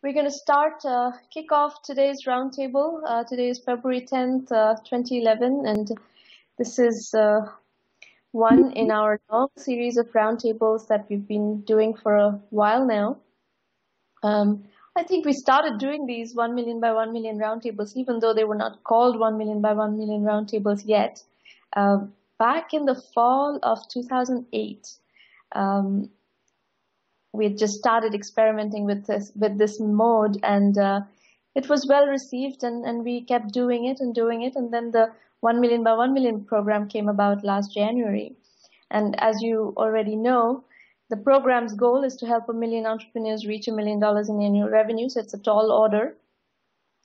We're going to kick off today's roundtable. Today is February 10th, 2011, and this is one in our long series of roundtables that we've been doing for a while now. I think we started doing these 1 million by 1 million roundtables, even though they were not called 1 million by 1 million roundtables yet. Back in the fall of 2008, we had just started experimenting with this mode, and it was well received, and we kept doing it, and then the 1 million by 1 million program came about last January. And as you already know, the program's goal is to help 1 million entrepreneurs reach $1 million in annual revenue, so it's a tall order.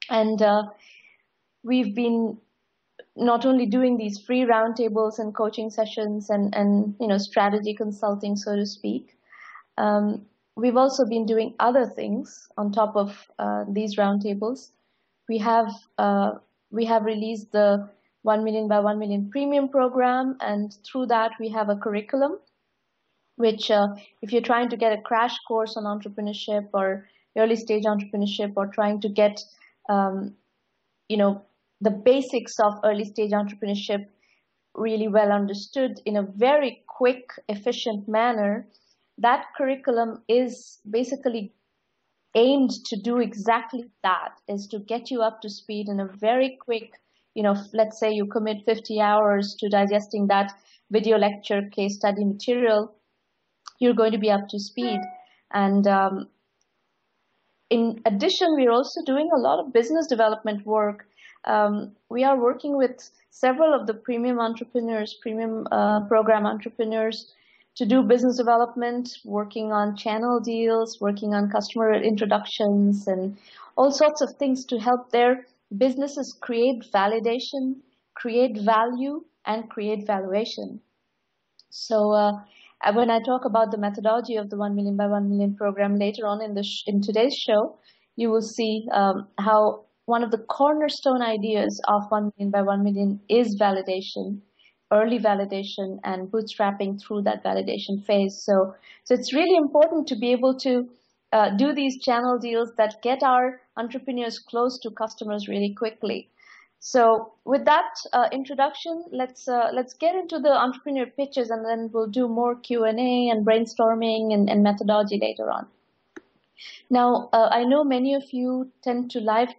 And we've been not only doing these free roundtables and coaching sessions and strategy consulting, so to speak. We've also been doing other things on top of these roundtables. We have released the 1 million by 1 million premium program, and through that we have a curriculum, which if you're trying to get a crash course on entrepreneurship or early stage entrepreneurship, or trying to get the basics of early stage entrepreneurship really well understood in a very quick, efficient manner, that curriculum is basically aimed to do exactly that, is to get you up to speed in a very quick, let's say you commit 50 hours to digesting that video lecture case study material, you're going to be up to speed. And in addition, we're also doing a lot of business development work. We are working with several of the premium program entrepreneurs to do business development, working on channel deals, working on customer introductions, and all sorts of things to help their businesses create validation, create value, and create valuation. So when I talk about the methodology of the 1 million by 1 million program later on in today's show, you will see how one of the cornerstone ideas of 1 million by 1 million is validation, early validation, and bootstrapping through that validation phase. So it's really important to be able to do these channel deals that get our entrepreneurs close to customers really quickly. So with that introduction, let's get into the entrepreneur pitches, and then we'll do more Q&A and brainstorming and methodology later on. Now, I know many of you tend to live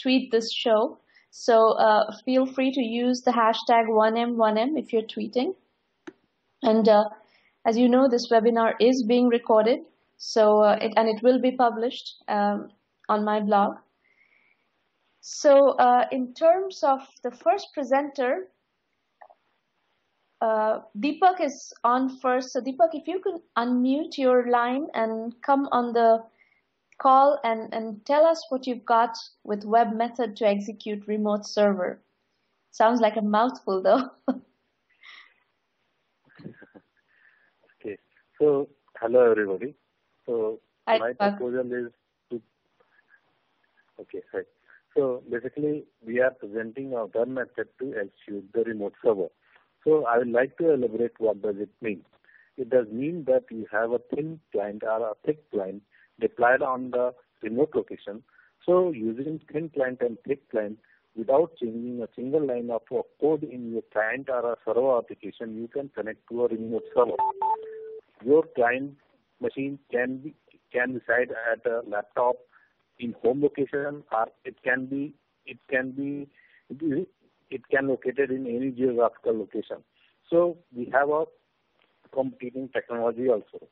tweet this show, so feel free to use the hashtag 1M1M if you're tweeting. And as you know, this webinar is being recorded, so it will be published on my blog. So in terms of the first presenter, Deepak is on first. So Deepak, if you can unmute your line and come on the call and tell us what you've got with web method to execute remote server. Sounds like a mouthful though. Okay, so hello everybody. So my proposal is to, okay, right. So basically we are presenting a web method to execute the remote server. So I would like to elaborate what does it mean. It does mean that you have a thin client or a thick client deployed on the remote location. So using thin client and thick client without changing a single line of code in your client or a server application, you can connect to a remote server. Your client machine can reside at a laptop in home location, or it can located in any geographical location. So we have a competing technology also.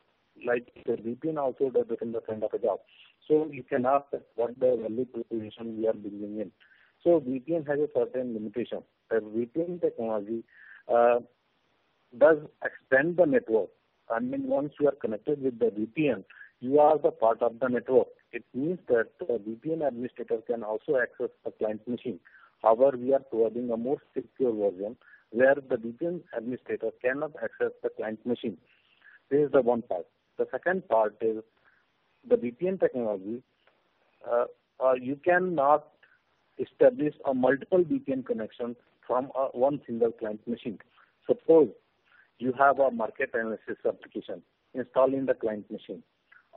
Like the VPN also does it in the kind of a job. So you can ask what the value proposition we are bringing in. So VPN has a certain limitation. The VPN technology does extend the network. I mean, once you are connected with the VPN, you are the part of the network. It means that the VPN administrator can also access the client machine. However, we are providing a more secure version where the VPN administrator cannot access the client machine. This is the one part. The second part is the VPN technology. You cannot establish a multiple VPN connection from one single client machine. Suppose you have a market analysis application installed in the client machine.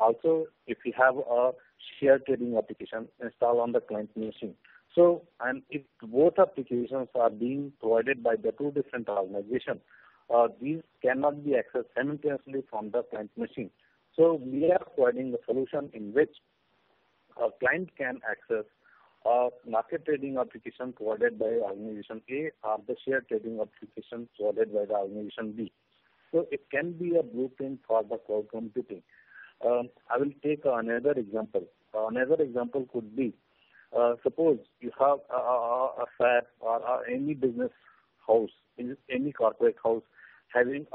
also if you have a share trading application installed on the client machine. So, and if both applications are being provided by the two different organizations, these cannot be accessed simultaneously from the client machine. So we are providing a solution in which a client can access a market trading application provided by organization A or the share trading application provided by the organization B. So it can be a blueprint for the cloud computing. I will take another example. Another example could be, suppose you have a Fab or any business house, any corporate house having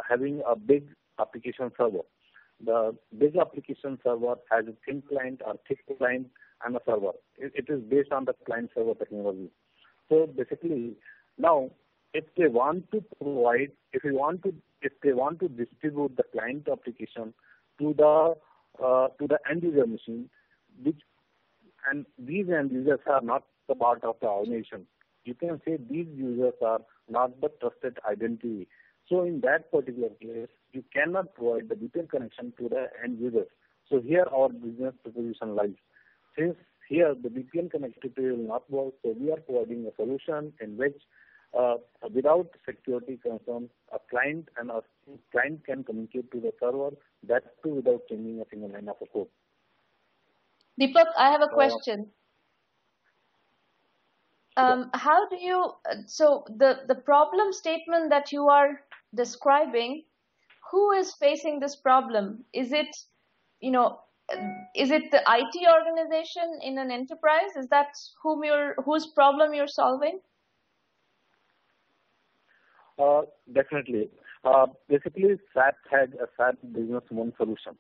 having a big application server. The big application server has a thin client or thick client and a server. It is based on the client server technology. So basically, now if they want to provide, if they want to distribute the client application to the end user machine, and these end users are not the part of the organization. You can say these users are not the trusted identity. So in that particular case, you cannot provide the VPN connection to the end users. So here our business proposition lies. Since here the VPN connectivity will not work, so we are providing a solution in which without security concern, a client can communicate to the server, that too without changing a single line of code. Deepak, I have a question. How do you, so the problem statement that you are describing, who is facing this problem? Is it, is it the IT organization in an enterprise? Is that whose problem you're solving? Definitely. Basically, SAP had a SAP Business One solution.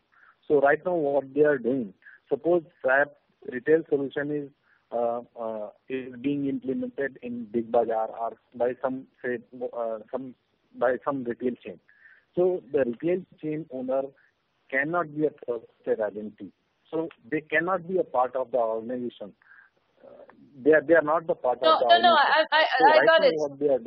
So right now what they are doing, suppose SAP retail solution is being implemented in Big Bazaar or by some retail chain. So the retail chain owner cannot be a trusted identity. So they cannot be a part of the organization. They are not the part of the organization. No, I got it.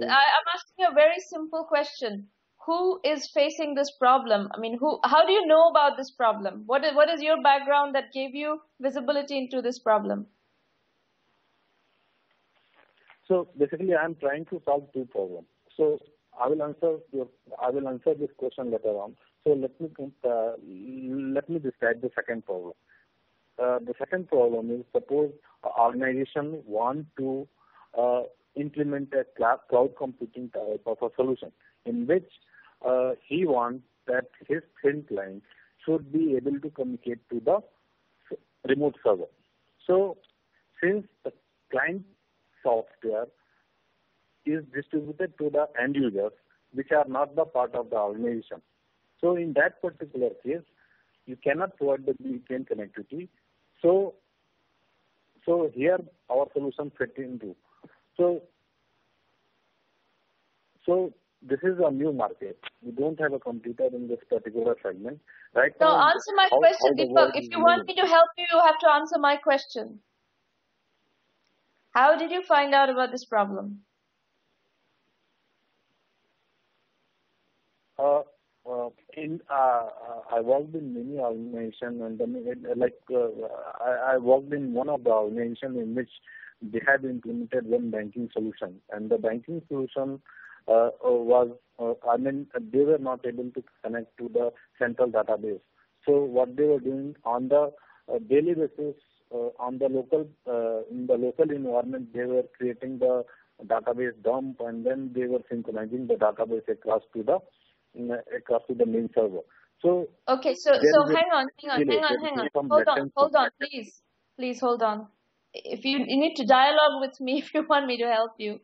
I'm asking a very simple question. Who is facing this problem? I mean, how do you know about this problem? What is your background that gave you visibility into this problem? So basically, I am trying to solve two problems. So I will answer this question later on. So let me describe the second problem. The second problem is, suppose an organization want to implement a cloud computing type of a solution in which he wants that his thin client should be able to communicate to the remote server. So since the client software is distributed to the end users, which are not the part of the organization. So in that particular case, you cannot provide the VPN connectivity. So here our solution fit into. So this is a new market. We don't have a competitor in this particular segment. Right now, answer my question, Deepak. If you want me to help you, you have to answer my question. How did you find out about this problem? I worked in many organizations, and I worked in one of the organizations in which they had implemented one banking solution, and the banking solution they were not able to connect to the central database. So what they were doing on the daily basis, in the local environment, they were creating the database dump, and then they were synchronizing the database across to the main server. So okay, so hang on. Hold on, please hold on. If you need to dialogue with me, if you want me to help you.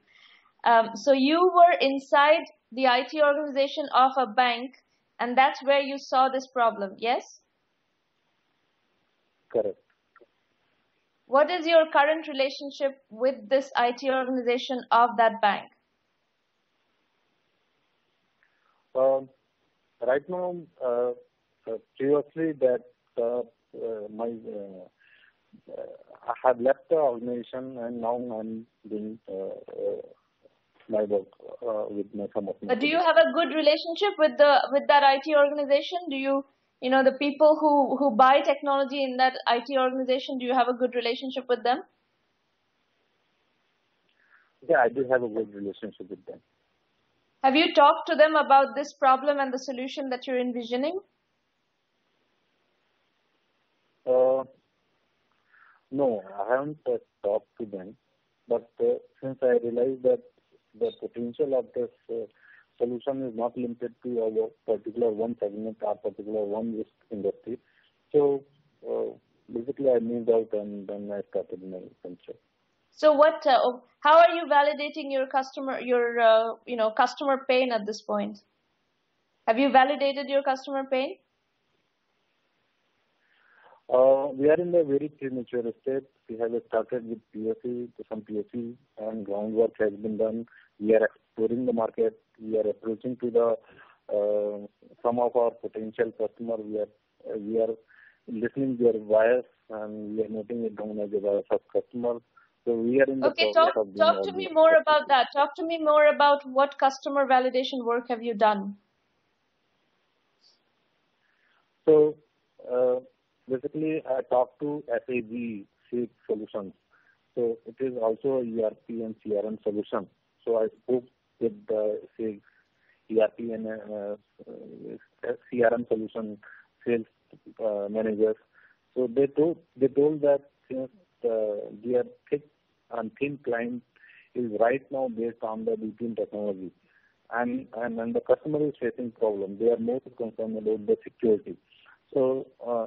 So you were inside the IT organization of a bank, and that's where you saw this problem, yes? Correct. What is your current relationship with this IT organization of that bank? Right now, previously that I have left the organization, and now I'm doing my work with some of my. But do you have a good relationship with that IT organization? Do you The people who buy technology in that IT organization, do you have a good relationship with them? Yeah, I do have a good relationship with them. Have you talked to them about this problem and the solution that you're envisioning? No, I haven't talked to them. But since I realized that the potential of this solution is not limited to our particular one segment or particular one risk industry, so basically I moved out and then I started my venture. So how are you validating your customer pain at this point? Have you validated your customer pain? We are in the very premature state. We have started with some POC, and groundwork has been done. We are exploring the market. We are approaching to the some of our potential customers. We are listening their bias, and we are noting it down as a bias of customers. So we are in the process of doing talk to me more about that. Talk to me more about what customer validation work have you done? So basically, I talked to SAG Solutions. So it is also a ERP and CRM solution. So I spoke with the SAG ERP and CRM solution sales managers. So they told that since their thick and thin client is right now based on the VPN technology, and the customer is facing problem. They are more concerned about the security. So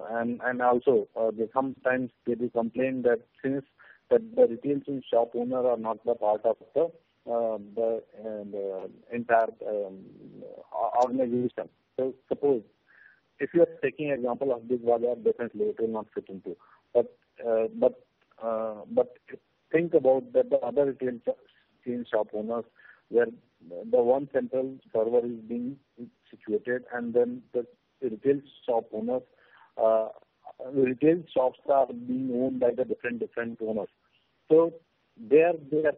and also sometimes they do complain that since the retail shop owner are not the part of the entire organization. So suppose if you are taking example of Big Bazaar, definitely it will not fit into. But think about that the other retail chain shop owners where the one central server is being situated, and then the retail shop owners, retail shops are being owned by the different owners. So they are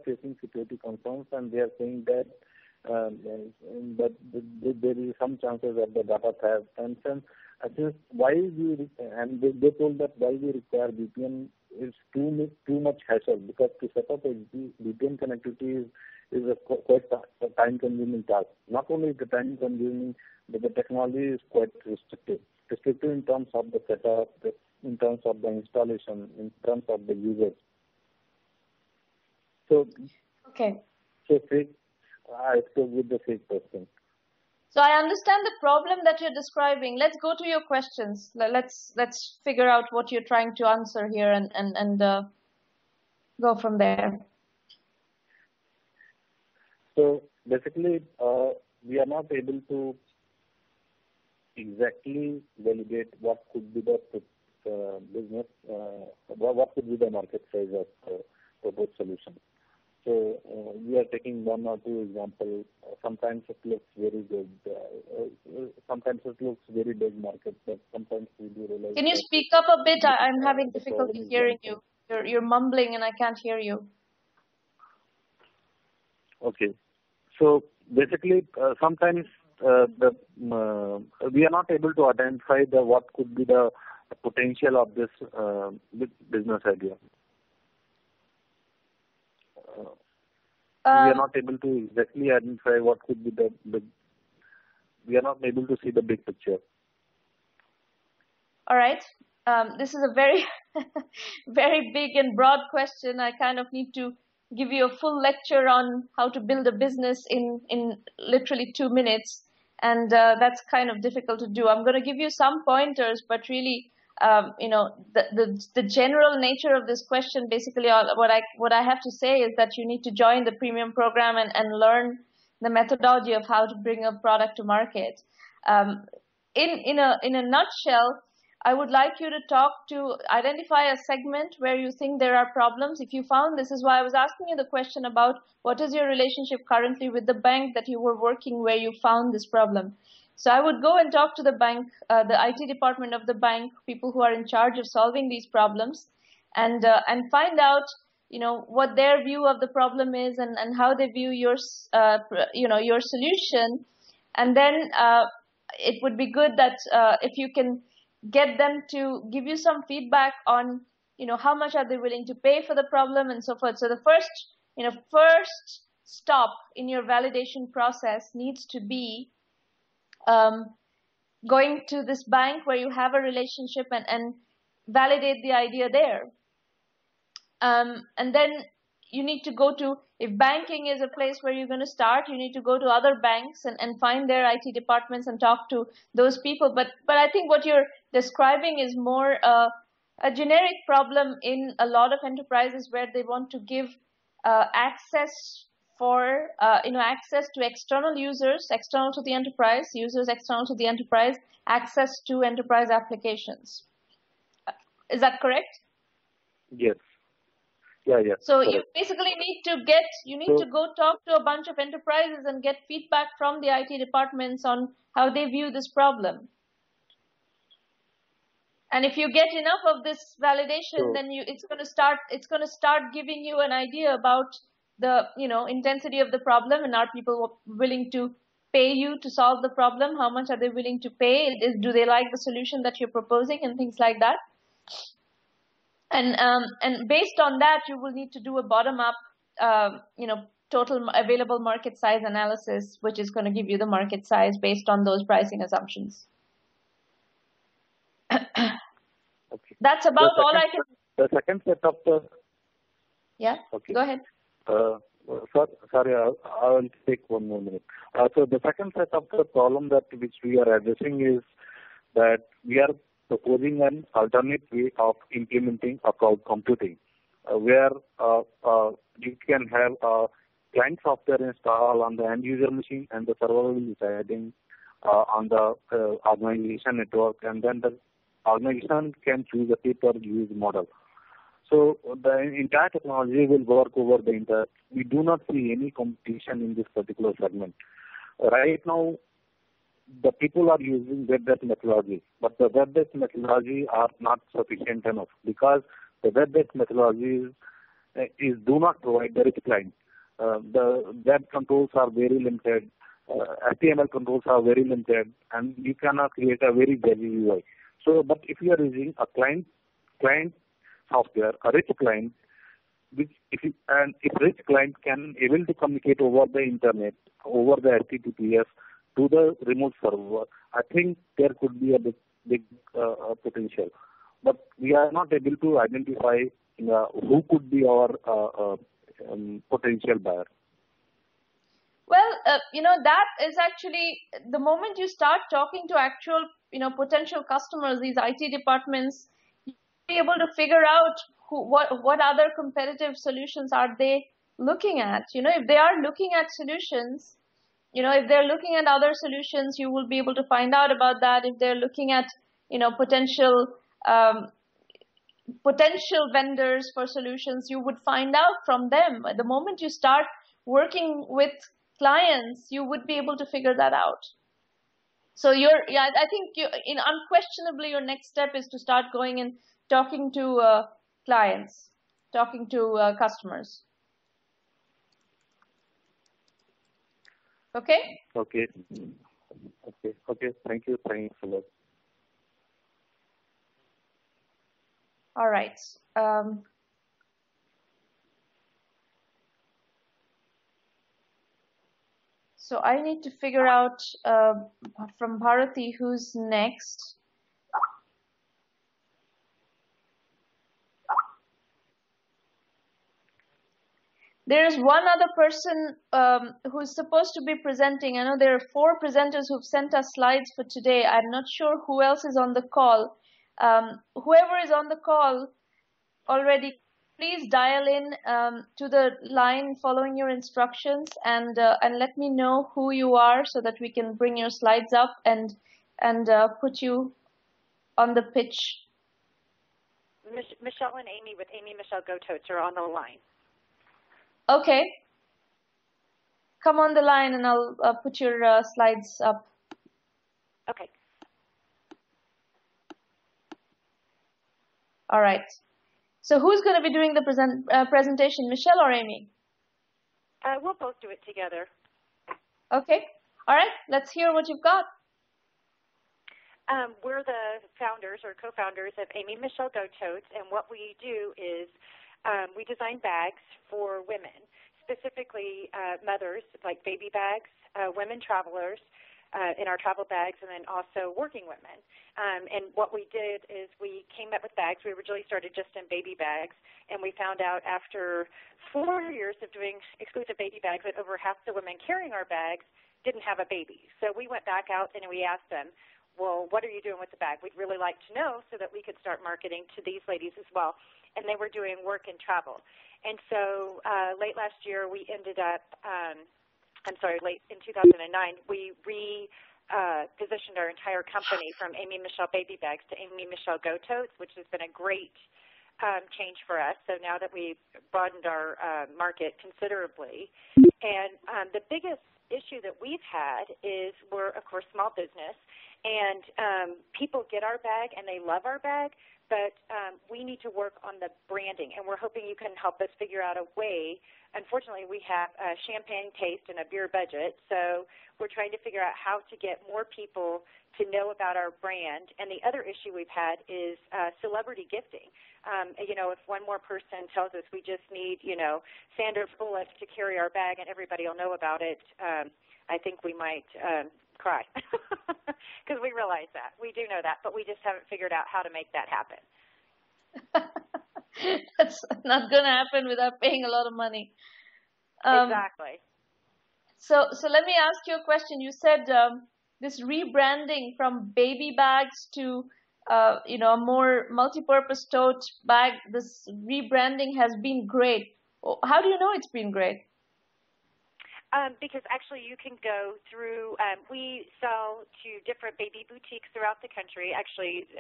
facing security concerns, and they are saying that there is some chances that the data theft. And since they told that why we require VPN is too much hassle, because to set up a VPN connectivity is a quite time-consuming task. Not only the time-consuming, but the technology is quite restrictive in terms of the setup, in terms of the installation, in terms of the users. So, okay. So I spoke with the fake person. So I understand the problem that you're describing. Let's go to your questions. Let's figure out what you're trying to answer here and go from there. So basically, we are not able to exactly validate what could be the business, what could be the market size of both solutions. So we are taking one or two examples. Sometimes it looks very good. Sometimes it looks very big market, but sometimes we do realize. Can you speak up a bit? I'm having difficulty hearing you. You're mumbling and I can't hear you. Okay. So basically, sometimes we are not able to identify what could be the potential of this business idea. We are not able to exactly identify what could be the big. We are not able to see the big picture. All right. This is a very, very big and broad question. I kind of need to give you a full lecture on how to build a business in literally 2 minutes. And that's kind of difficult to do. I'm going to give you some pointers, but really, the general nature of this question, basically what I have to say is that you need to join the premium program and learn the methodology of how to bring a product to market. In a nutshell, I would like you to identify a segment where you think there are problems. If you found, this is why I was asking you the question about what is your relationship currently with the bank that you were working where you found this problem. So I would go and talk to the bank, the IT department of the bank, people who are in charge of solving these problems, and find out, what their view of the problem is and how they view your solution, and then it would be good that if you can get them to give you some feedback on, how much are they willing to pay for the problem and so forth. So the first stop in your validation process needs to be going to this bank where you have a relationship and validate the idea there. And then you need to go to, if banking is a place where you're going to start, you need to go to other banks and find their IT departments and talk to those people. But I think what you're describing is more a generic problem in a lot of enterprises where they want to give access for access to external users, external to the enterprise, users external to the enterprise, access to enterprise applications. Is that correct? Yes. Yeah. So correct. you basically need to go talk to a bunch of enterprises and get feedback from the IT departments on how they view this problem. And if you get enough of this validation, then it's going to start giving you an idea about the intensity of the problem, and are people willing to pay you to solve the problem? How much are they willing to pay? Do they like the solution that you're proposing, and things like that? And based on that, you will need to do a bottom-up, total available market size analysis, which is going to give you the market size based on those pricing assumptions. Okay. That's about all I can. The second set of the. Yeah. Okay. Go ahead. Sorry, I will take 1 more minute. So the second set of the problem which we are addressing is that we are proposing an alternate way of implementing a cloud computing, where you can have client software installed on the end user machine, and the server will be residing on the organization network, and then the organization can choose a pay-per-use model. So the entire technology will work over the internet. We do not see any competition in this particular segment. Right now, the people are using web-based methodology, but the web-based methodology are not sufficient enough, because the web-based methodologies do not provide the rich client. The web controls are very limited. HTML controls are very limited, and you cannot create a very jazzy UI. So, but if you are using a client software, a rich client, if rich client can able to communicate over the internet, over the HTTPS to the remote server, I think there could be a big potential. But we are not able to identify who could be our potential buyer. Well, that is actually the moment you start talking to actual, potential customers, these IT departments, you'll be able to figure out what other competitive solutions are they looking at. If they are looking at solutions, if they're looking at other solutions, you will be able to find out about that. If they're looking at, potential vendors for solutions, you would find out from them. The moment you start working with clients, you would be able to figure that out. So I think unquestionably your next step is to start going and talking to clients, talking to customers. Okay? Okay. Thank you. Thanks a lot. All right. So I need to figure out from Bharati who's next. There's one other person who's supposed to be presenting. I know there are 4 presenters who've sent us slides for today. I'm not sure who else is on the call. Whoever is on the call already, please dial in to the line following your instructions and let me know who you are so that we can bring your slides up and put you on the pitch. Michelle and Amy with Amy Michelle Gototes are on the line. Okay. Come on the line and I'll put your slides up. Okay. All right. So who's going to be doing the presentation, Michelle or Amy? We'll both do it together. Okay. All right. Let's hear what you've got. We're the founders or co-founders of Amy Michelle Go Totes, and what we do is we design bags for women, specifically mothers, like baby bags, women travelers in our travel bags, and then also working women. And what we did is we came up with bags. We originally started just in baby bags, and we found out after 4 years of doing exclusive baby bags that over half the women carrying our bags didn't have a baby. So we went back out and we asked them, well, what are you doing with the bag? We'd really like to know so that we could start marketing to these ladies as well. And they were doing work and travel. And so late last year, we ended up, late in 2009, we positioned our entire company from Amy Michelle Baby Bags to Amy Michelle Go Totes, which has been a great change for us. So now that we've broadened our market considerably. And the biggest issue that we've had is we're, of course, small business, and people get our bag and they love our bag, but we need to work on the branding, and we're hoping you can help us figure out a way. Unfortunately, we have a champagne taste and a beer budget, so we're trying to figure out how to get more people to know about our brand. And the other issue we've had is celebrity gifting. If one more person tells us we just need, Sandra Bullock to carry our bag and everybody will know about it, I think we might cry because we realize that. We do know that, but we just haven't figured out how to make that happen. That's not going to happen without paying a lot of money. Exactly. So let me ask you a question. You said this rebranding from baby bags to a more multi-purpose tote bag, this rebranding has been great. How do you know it's been great? Because actually you can go through, we sell to different baby boutiques throughout the country, actually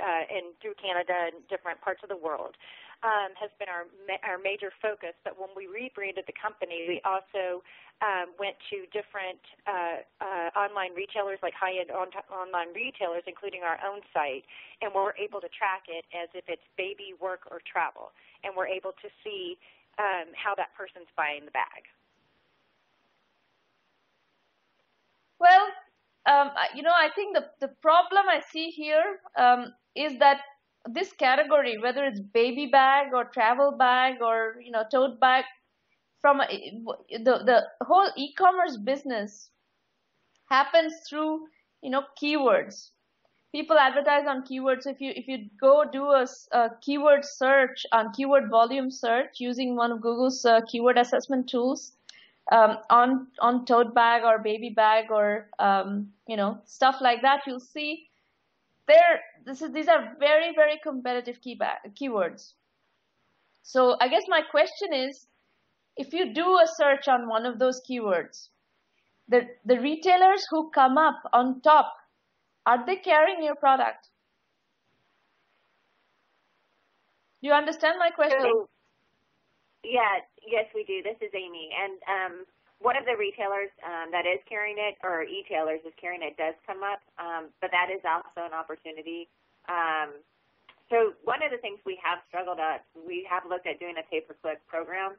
through Canada and different parts of the world, has been our major focus. But when we rebranded the company, we also went to different online retailers, like high-end online retailers, including our own site, and we're able to track it as if it's baby, work, or travel, and we're able to see how that person's buying the bag. Well, I think the problem I see here is that this category, whether it's baby bag or travel bag or, tote bag, from the whole e-commerce business happens through, keywords. People advertise on keywords. If you go do a keyword search on keyword volume search using one of Google's keyword assessment tools, on tote bag or baby bag or stuff like that, you'll see these are very, very competitive keywords. So I guess my question is, if you do a search on one of those keywords, the retailers who come up on top, are they carrying your product? Do you understand my question? So, yes, we do. This is Amy. And one of the retailers that is carrying it, or e-tailers is carrying it, does come up, but that is also an opportunity. So one of the things we have struggled at, we have looked at doing a pay-per-click program.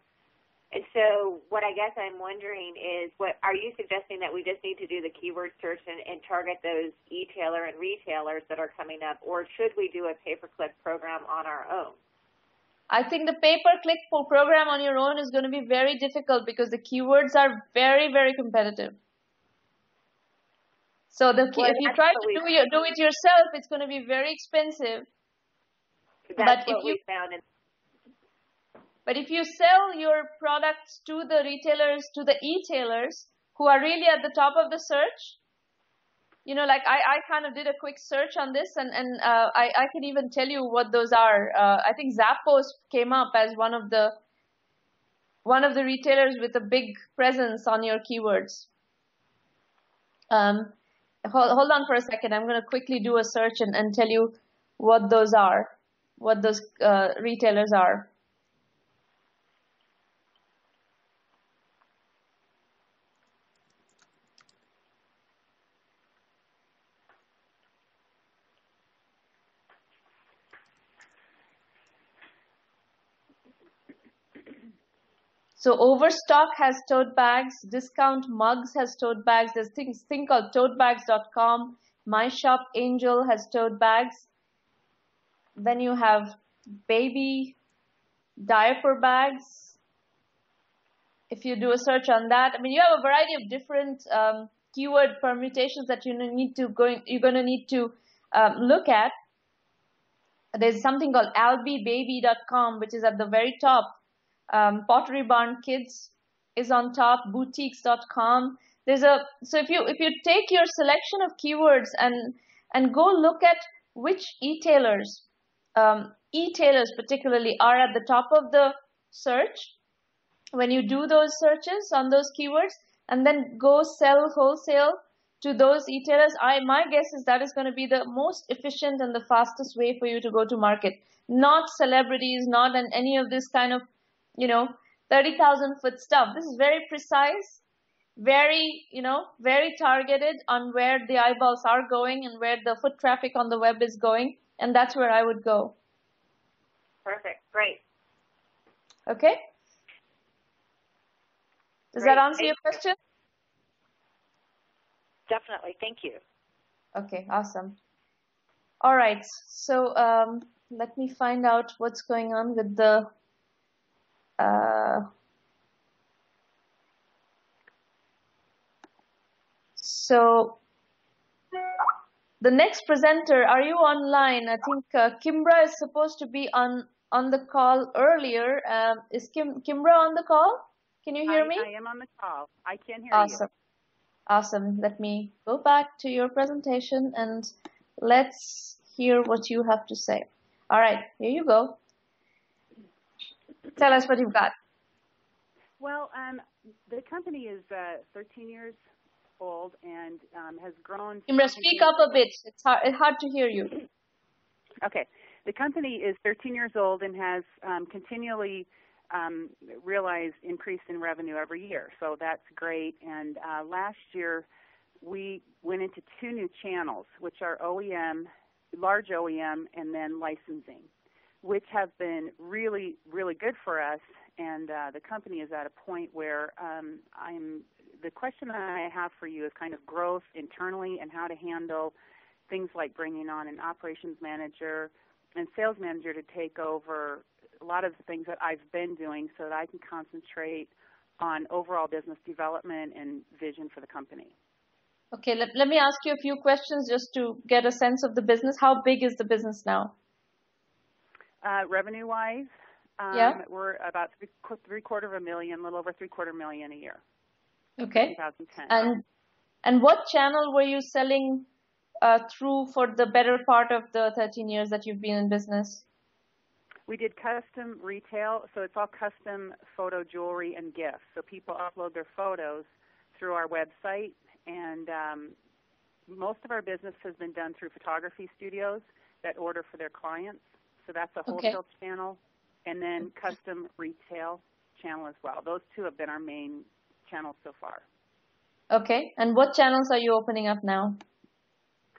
And so what I guess I'm wondering is, what are you suggesting that we just need to do the keyword search and target those e-tailer and retailers that are coming up, or should we do a pay-per-click program on our own? I think the pay-per-click program on your own is going to be very difficult because the keywords are very, very competitive. So if you try to do it yourself, it's going to be very expensive. That's what we found. But if you sell your products to the retailers, to the e-tailers who are really at the top of the search, like I kind of did a quick search on this, and I can even tell you what those are. I think Zappos came up as one of the retailers with a big presence on your keywords. Hold on for a second. I'm going to quickly do a search and tell you what those are, what those retailers are. So Overstock has tote bags. Discount Mugs has tote bags. There's thing called totebags.com. My Shop Angel has tote bags. Then you have baby diaper bags. If you do a search on that, I mean, you have a variety of different keyword permutations that you're going to need to look at. There's something called albibaby.com, which is at the very top. Pottery Barn Kids is on top. Boutiques.com. So if you take your selection of keywords and go look at which e-tailers particularly are at the top of the search when you do those searches on those keywords, and then go sell wholesale to those e-tailers, my guess is that is going to be the most efficient and the fastest way for you to go to market. Not celebrities, not any of this kind of, 30,000 foot stuff. This is very precise, very targeted on where the eyeballs are going and where the foot traffic on the web is going, and that's where I would go. Perfect. Great. Okay. Does that answer your question? Definitely. Thank you. Okay, awesome. All right. So let me find out what's going on with the so the next presenter, are you online? I think Kimbra is supposed to be on the call earlier. Is Kimbra on the call? Can you hear me? I am on the call. I can hear you. Awesome. Let me go back to your presentation and let's hear what you have to say. All right, here you go. Tell us what you've got. Well, the company is 13 years old and has grown. Kimbra, speak up a bit. It's hard to hear you. Okay. The company is 13 years old and has continually realized increase in revenue every year. So that's great. And last year we went into 2 new channels, which are OEM, large OEM, and then licensing, which have been really, really good for us. And the company is at a point where the question I have for you is kind of growth internally and how to handle things like bringing on an operations manager and sales manager to take over a lot of the things that I've been doing so that I can concentrate on overall business development and vision for the company. Okay, let me ask you a few questions just to get a sense of the business. How big is the business now? Revenue-wise, we're about $750,000, a little over $750,000 a year. Okay. 2010. And what channel were you selling through for the better part of the 13 years that you've been in business? We did custom retail, so it's all custom photo jewelry and gifts. So people upload their photos through our website, and most of our business has been done through photography studios that order for their clients. So that's a wholesale channel, and then custom retail channel as well. Those 2 have been our main channels so far. Okay, and what channels are you opening up now?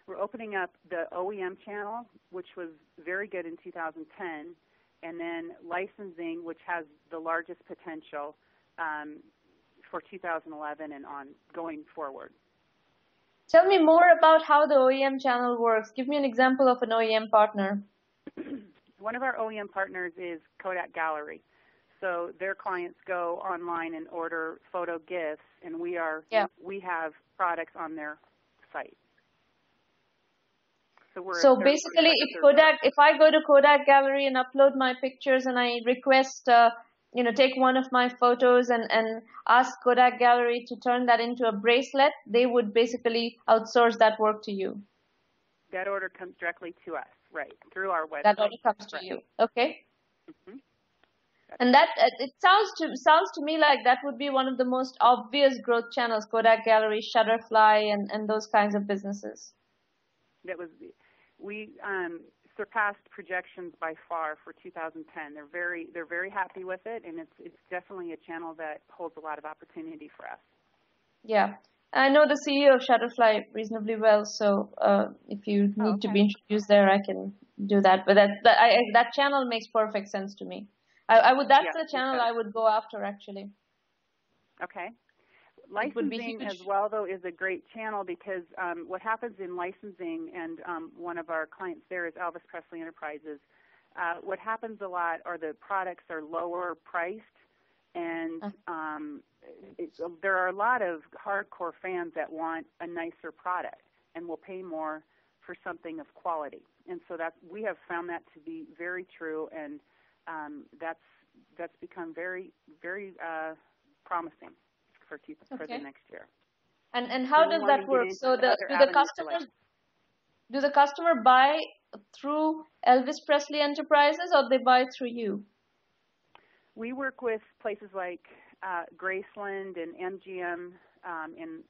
We're opening up the OEM channel, which was very good in 2010, and then licensing, which has the largest potential for 2011 and on going forward. Tell me more about how the OEM channel works. Give me an example of an OEM partner. One of our OEM partners is Kodak Gallery. So their clients go online and order photo gifts, and we have products on their site. So basically, if I go to Kodak Gallery and upload my pictures and I request, take one of my photos and ask Kodak Gallery to turn that into a bracelet, they would basically outsource that work to you. That order comes directly to us, right, through our website. That order comes to you, okay. Mm-hmm. And that it sounds to me like that would be one of the most obvious growth channels: Kodak Gallery, Shutterfly, and those kinds of businesses. We surpassed projections by far for 2010. They're very happy with it, and it's definitely a channel that holds a lot of opportunity for us. Yeah, I know the CEO of Shutterfly reasonably well, so if you need to be introduced there, I can do that. But that channel makes perfect sense to me. That's the channel I would go after, actually. Okay. Licensing as well, though, is a great channel because what happens in licensing, and one of our clients there is Elvis Presley Enterprises, what happens a lot are the products are lower priced, and there are a lot of hardcore fans that want a nicer product and will pay more for something of quality. And so we have found that to be very true, and that's become very, very promising for the next year. And how does that work? So do the customer buy through Elvis Presley Enterprises, or they buy through you? We work with places like Graceland and MGM in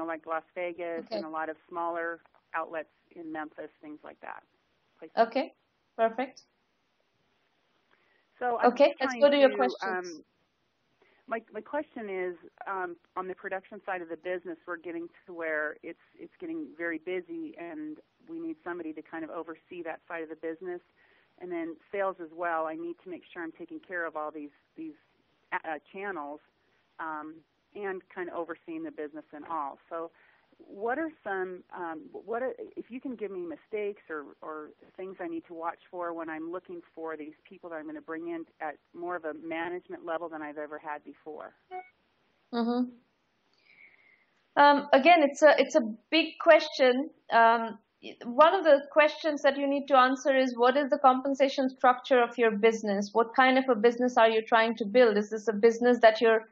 like Las Vegas, and a lot of smaller outlets in Memphis, things like that. Places. Okay, perfect. So let's go to your questions. My question is, on the production side of the business, we're getting to where it's getting very busy, and we need somebody to kind of oversee that side of the business. And then sales as well. I need to make sure I'm taking care of all these channels and kind of overseeing the business and all. So what are some, if you can give me mistakes or things I need to watch for when I'm looking for these people that I'm going to bring in at more of a management level than I've ever had before? Mm-hmm. Again, it's a big question. One of the questions that you need to answer is, what is the compensation structure of your business? What kind of a business are you trying to build? Is this a business that you're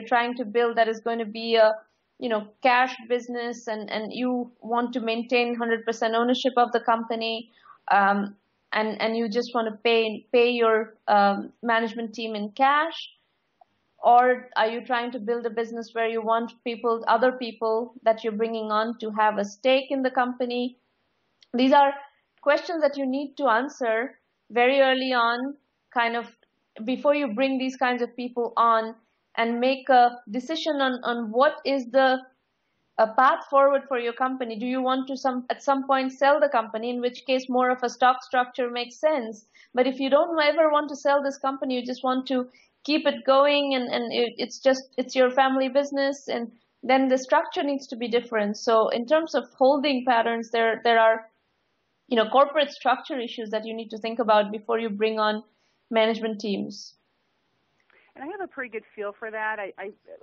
trying to build that is going to be a, cash business, and you want to maintain 100% ownership of the company, and you just want to pay your management team in cash? Or are you trying to build a business where you want other people that you're bringing on to have a stake in the company? These are questions that you need to answer very early on, kind of before you bring these kinds of people on, and make a decision on what is the path forward for your company. Do you want to at some point sell the company, in which case more of a stock structure makes sense? But if you don't ever want to sell this company, you just want to keep it going, and it's your family business, and then the structure needs to be different. So in terms of holding patterns, there are corporate structure issues that you need to think about before you bring on management teams. And I have a pretty good feel for that.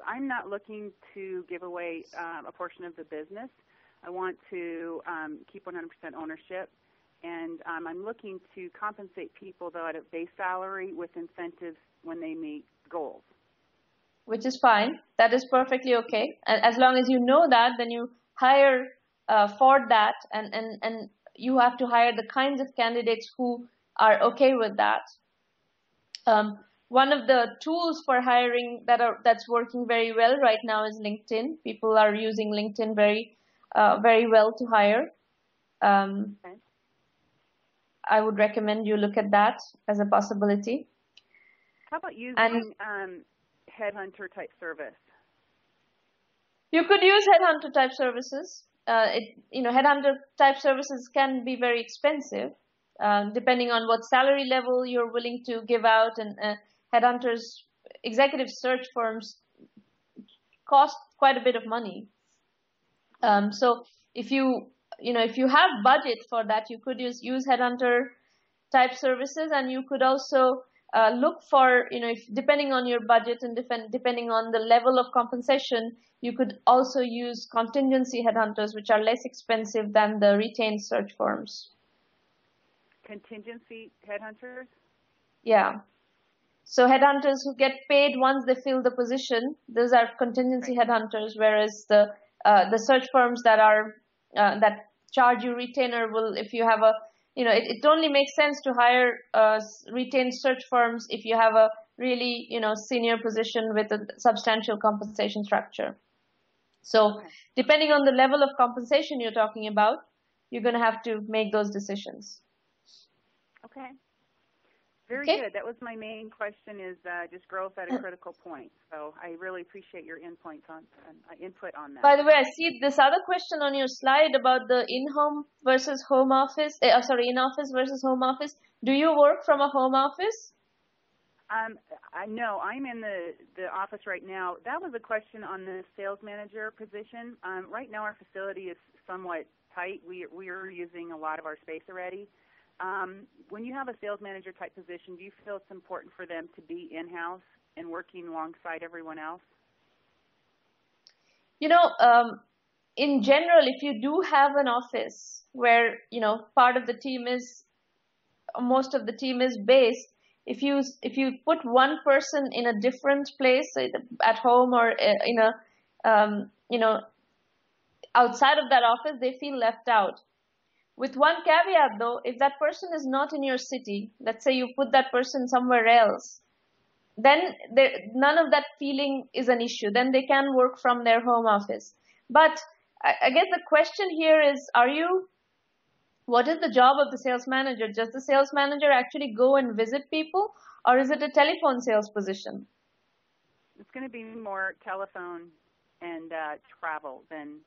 I'm not looking to give away a portion of the business. I want to keep 100% ownership. And I'm looking to compensate people, though, at a base salary with incentives when they meet goals. Which is fine. That is perfectly okay. And as long as you know that, then you hire for that, and you have to hire the kinds of candidates who are okay with that. One of the tools for hiring that's working very well right now is LinkedIn. People are using LinkedIn very well to hire. I would recommend you look at that as a possibility. How about using headhunter type service? You could use headhunter type services. Headhunter type services can be very expensive, depending on what salary level you're willing to give out. And headhunters, executive search firms, cost quite a bit of money. So if you have budget for that, you could use headhunter type services, and you could also look for, depending on your budget and depending on the level of compensation, you could also use contingency headhunters, which are less expensive than the retained search firms. Contingency headhunters? Yeah. So headhunters who get paid once they fill the position, those are contingency headhunters, whereas the search firms that charge you retainer will, if you have it only makes sense to hire retained search firms if you have a really, senior position with a substantial compensation structure. So depending on the level of compensation you're talking about, you're going to have to make those decisions. Okay. Very good. That was my main question, is just growth at a critical point. So I really appreciate your input on that. By the way, I see this other question on your slide about the in-home versus home office. In-office versus home office. Do you work from a home office? No, I'm in the office right now. That was a question on the sales manager position. Right now, our facility is somewhat tight. We are using a lot of our space already. When you have a sales manager type position, do you feel it's important for them to be in-house and working alongside everyone else? You know, in general, if you do have an office where, you know, part of the team is, most of the team is based, if you put one person in a different place at home or in a, you know, outside of that office, they feel left out. With one caveat though, if that person is not in your city, let's say you put that person somewhere else, then none of that feeling is an issue. Then they can work from their home office. But I guess the question here is, what is the job of the sales manager? Does the sales manager actually go and visit people, or is it a telephone sales position? It's going to be more telephone and travel than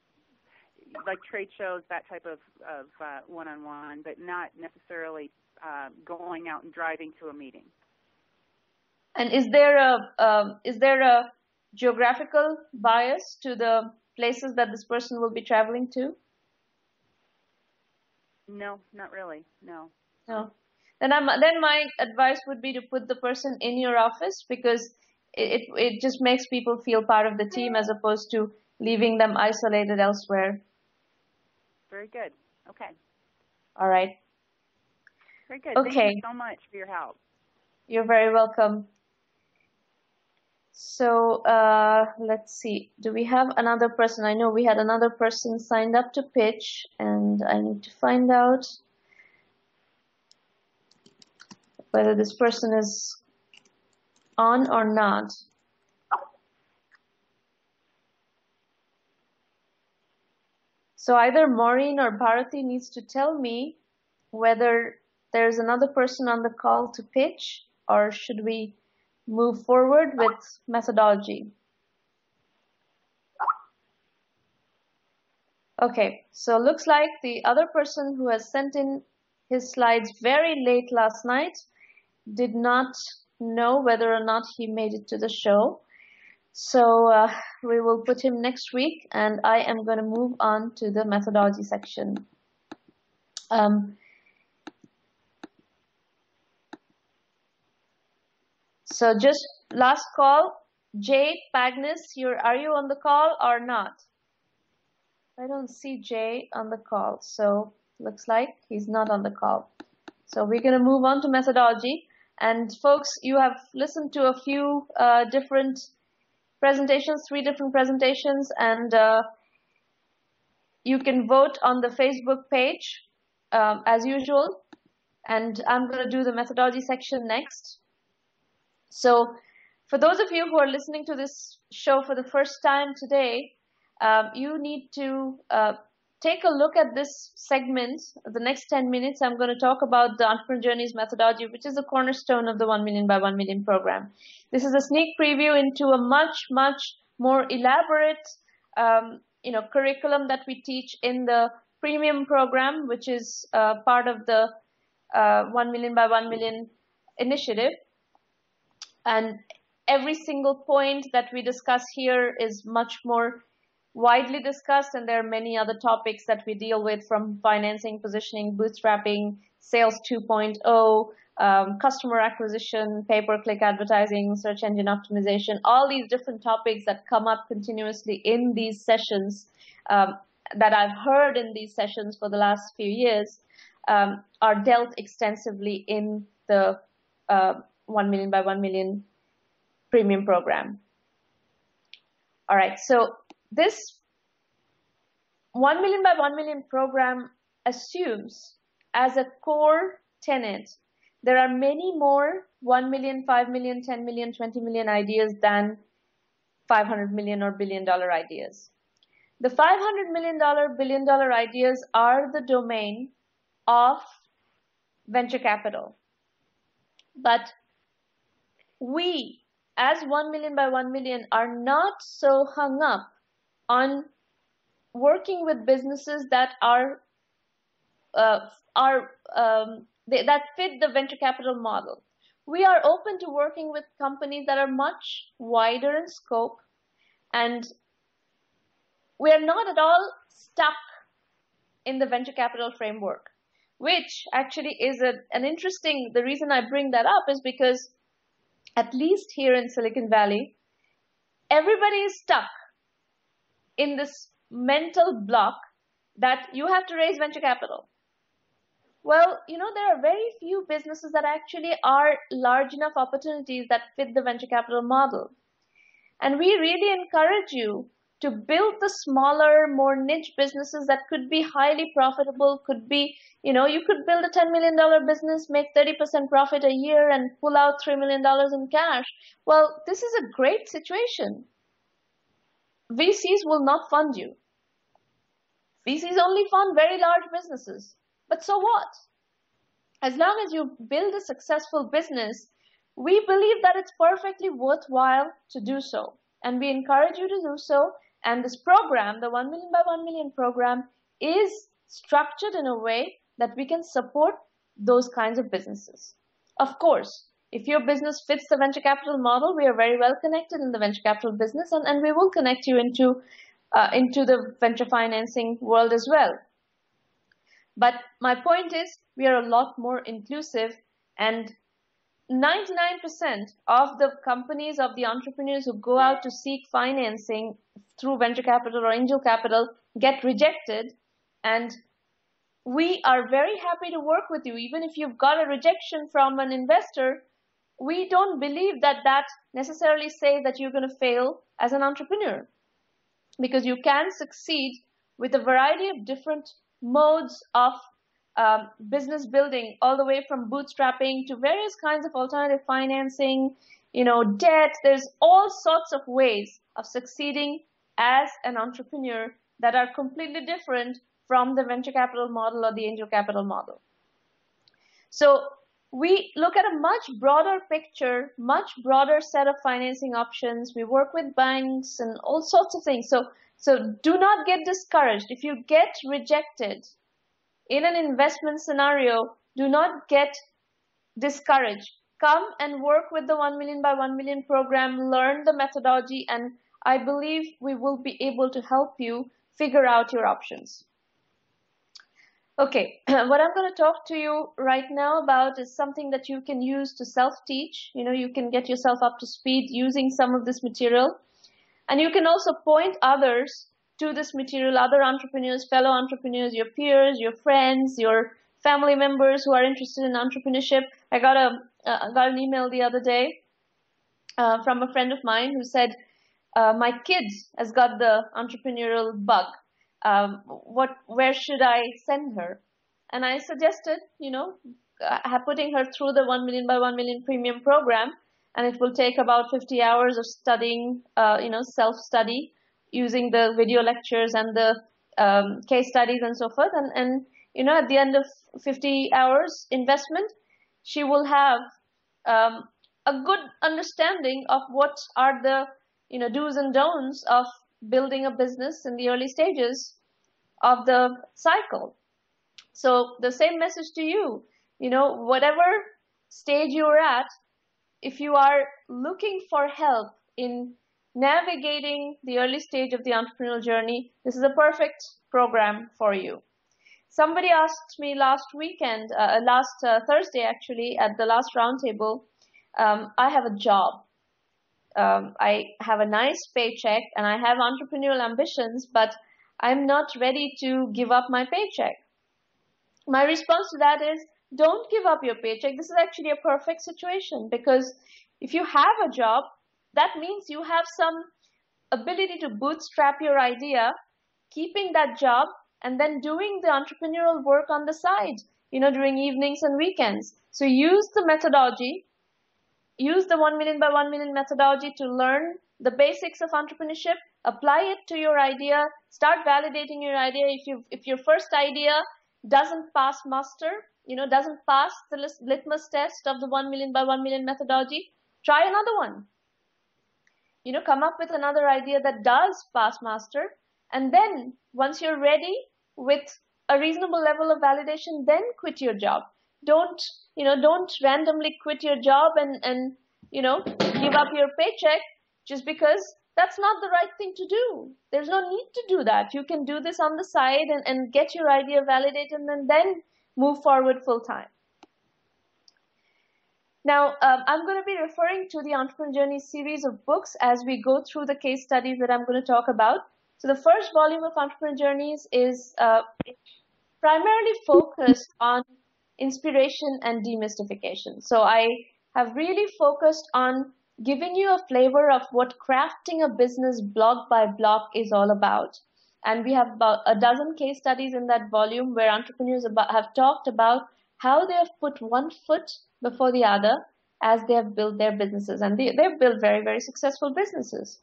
like trade shows, that type of one-on-one, but not necessarily going out and driving to a meeting. And is there a geographical bias to the places that this person will be traveling to? No, not really. No. No. Then my advice would be to put the person in your office, because it just makes people feel part of the team as opposed to leaving them isolated elsewhere. Very good. Okay. All right. Very good. Okay. Thank you so much for your help. You're very welcome. So let's see. Do we have another person? I know we had another person signed up to pitch, and I need to find out whether this person is on or not. So either Maureen or Bharati needs to tell me whether there's another person on the call to pitch, or should we move forward with methodology. Okay, so looks like the other person who has sent in his slides very late last night did not know whether or not he made it to the show. So we will put him next week, and I am going to move on to the methodology section. So just last call, Jay Pagnis, are you on the call or not? I don't see Jay on the call, so looks like he's not on the call. So we're going to move on to methodology. And folks, you have listened to a few different presentations, 3 different presentations, and you can vote on the Facebook page as usual. And I'm going to do the methodology section next. So for those of you who are listening to this show for the first time today, you need to take a look at this segment. The next 10 minutes, I'm going to talk about the Entrepreneur Journeys methodology, which is the cornerstone of the 1 Million by 1 Million program. This is a sneak preview into a much, much more elaborate curriculum that we teach in the premium program, which is part of the 1 Million by 1 Million initiative. And every single point that we discuss here is much more widely discussed, and there are many other topics that we deal with, from financing, positioning, bootstrapping, sales 2.0, customer acquisition, pay-per-click advertising, search engine optimization, all these different topics that come up continuously in these sessions that I've heard in these sessions for the last few years are dealt extensively in the 1 Million by 1 Million premium program. All right, so this 1 Million by 1 Million program assumes as a core tenet, there are many more 1 million, 5 million, 10 million, 20 million ideas than 500 million or $1 billion ideas. The $500 million, $1 billion ideas are the domain of venture capital. But we, as 1 Million by 1 Million, are not so hung up on working with businesses that that fit the venture capital model. we are open to working with companies that are much wider in scope, and we are not at all stuck in the venture capital framework, which actually is an interesting, the reason I bring that up is because at least here in Silicon Valley, everybody is stuck in this mental block that you have to raise venture capital. Well, there are very few businesses that actually are large enough opportunities that fit the venture capital model. And we really encourage you to build the smaller, more niche businesses that could be highly profitable, could be, you could build a $10 million business, make 30% profit a year and pull out $3 million in cash. Well, this is a great situation. VCs will not fund you. VCs only fund very large businesses. But so what? As long as you build a successful business, we believe that it's perfectly worthwhile to do so. And we encourage you to do so. And this program, the 1 million by 1 million program, is structured in a way that we can support those kinds of businesses. Of course, if your business fits the venture capital model, we are very well connected in the venture capital business, and we will connect you into the venture financing world as well. But my point is, we are a lot more inclusive, and 99% of the companies, of the entrepreneurs who go out to seek financing through venture capital or angel capital get rejected. And we are very happy to work with you. Even if you've got a rejection from an investor, we don't believe that necessarily says that you're going to fail as an entrepreneur, because you can succeed with a variety of different modes of business building, all the way from bootstrapping to various kinds of alternative financing, debt. There's all sorts of ways of succeeding as an entrepreneur that are completely different from the venture capital model or the angel capital model. So we look at a much broader picture, much broader set of financing options. We work with banks and all sorts of things. So do not get discouraged. If you get rejected in an investment scenario, do not get discouraged. Come and work with the 1 million by 1 million program, learn the methodology, and I believe we will be able to help you figure out your options. Okay, what I'm going to talk to you right now about is something that you can use to self-teach. You can get yourself up to speed using some of this material. And you can also point others to this material, other entrepreneurs, fellow entrepreneurs, your peers, your friends, your family members who are interested in entrepreneurship. I got an email the other day from a friend of mine who said, my kid has got the entrepreneurial bug. Where should I send her? And I suggested, putting her through the 1 million by 1 million premium program. And it will take about 50 hours of studying, self-study, using the video lectures and the case studies and so forth. And at the end of 50 hours investment, she will have a good understanding of what are the do's and don'ts of building a business in the early stages of the cycle. So the same message to you, whatever stage you're at, if you are looking for help in navigating the early stage of the entrepreneurial journey, this is a perfect program for you. Somebody asked me last Thursday actually, at the last roundtable, I have a job. I have a nice paycheck and I have entrepreneurial ambitions, but I'm not ready to give up my paycheck. My response to that is, don't give up your paycheck. This is actually a perfect situation, because if you have a job, that means you have some ability to bootstrap your idea, keeping that job, and then doing the entrepreneurial work on the side, during evenings and weekends. So use the methodology, use the 1 million by 1 million methodology to learn the basics of entrepreneurship, apply it to your idea, start validating your idea. If your first idea doesn't pass muster, doesn't pass the litmus test of the 1 million by 1 million methodology, try another one. Come up with another idea that does pass muster. And then once you're ready with a reasonable level of validation, then quit your job. Don't, don't randomly quit your job and give up your paycheck just because that's not the right thing to do. There's no need to do that. You can do this on the side and get your idea validated and then move forward full time. Now, I'm going to be referring to the Entrepreneur Journey series of books as we go through the case studies that I'm going to talk about. So the first volume of Entrepreneur Journeys is primarily focused on inspiration and demystification. So I have really focused on giving you a flavor of what crafting a business block by block is all about. And we have about a dozen case studies in that volume where entrepreneurs have talked about how they have put one foot before the other as they have built their businesses. And they've built very, very successful businesses.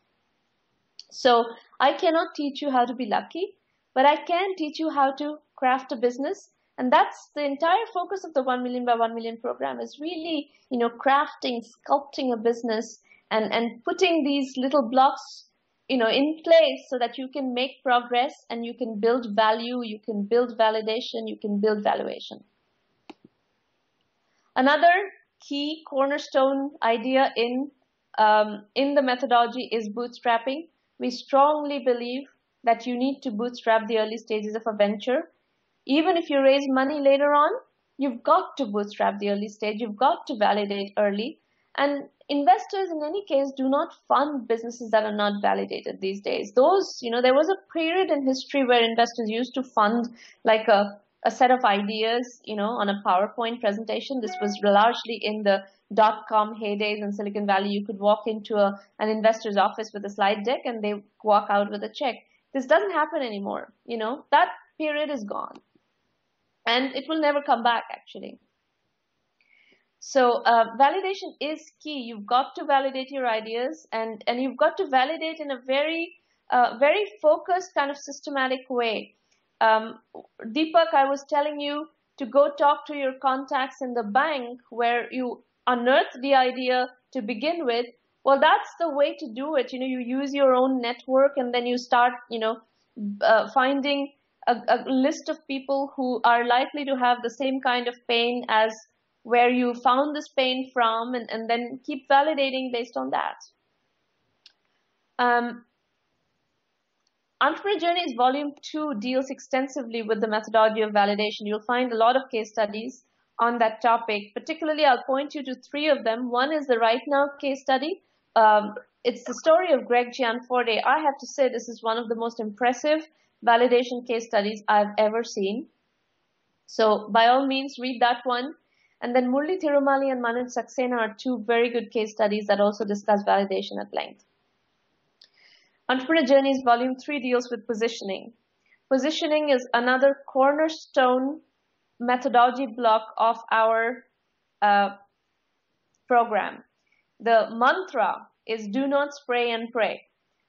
So I cannot teach you how to be lucky, but I can teach you how to craft a business. And that's the entire focus of the 1 Million by 1 Million program, is really, crafting, sculpting a business and putting these little blocks, in place so that you can make progress and you can build value, you can build validation, you can build valuation. Another key cornerstone idea in the methodology is bootstrapping. We strongly believe that you need to bootstrap the early stages of a venture. Even if you raise money later on, you've got to bootstrap the early stage. You've got to validate early. And investors, in any case, do not fund businesses that are not validated these days. Those, there was a period in history where investors used to fund like a set of ideas, on a PowerPoint presentation. This was largely in the dot-com heydays in Silicon Valley. You could walk into an investor's office with a slide deck and they walk out with a check. This doesn't happen anymore. That period is gone. And it will never come back, actually. So validation is key. You've got to validate your ideas, and you've got to validate in a very focused, kind of systematic way. Deepak, I was telling you to go talk to your contacts in the bank where you unearth the idea to begin with. Well, that's the way to do it. You use your own network, and then you start, finding a list of people who are likely to have the same kind of pain as where you found this pain from, and then keep validating based on that. Entrepreneur Journeys Volume 2 deals extensively with the methodology of validation. You'll find a lot of case studies on that topic. Particularly, I'll point you to 3 of them. One is the Right Now case study. It's the story of Greg Gianforte. I have to say this is one of the most impressive validation case studies I've ever seen. So by all means, read that one. And then Murli Thirumali and Manoj Saxena are 2 very good case studies that also discuss validation at length. Entrepreneur Journeys Volume 3 deals with positioning. Positioning is another cornerstone methodology block of our program. The mantra is do not spray and pray.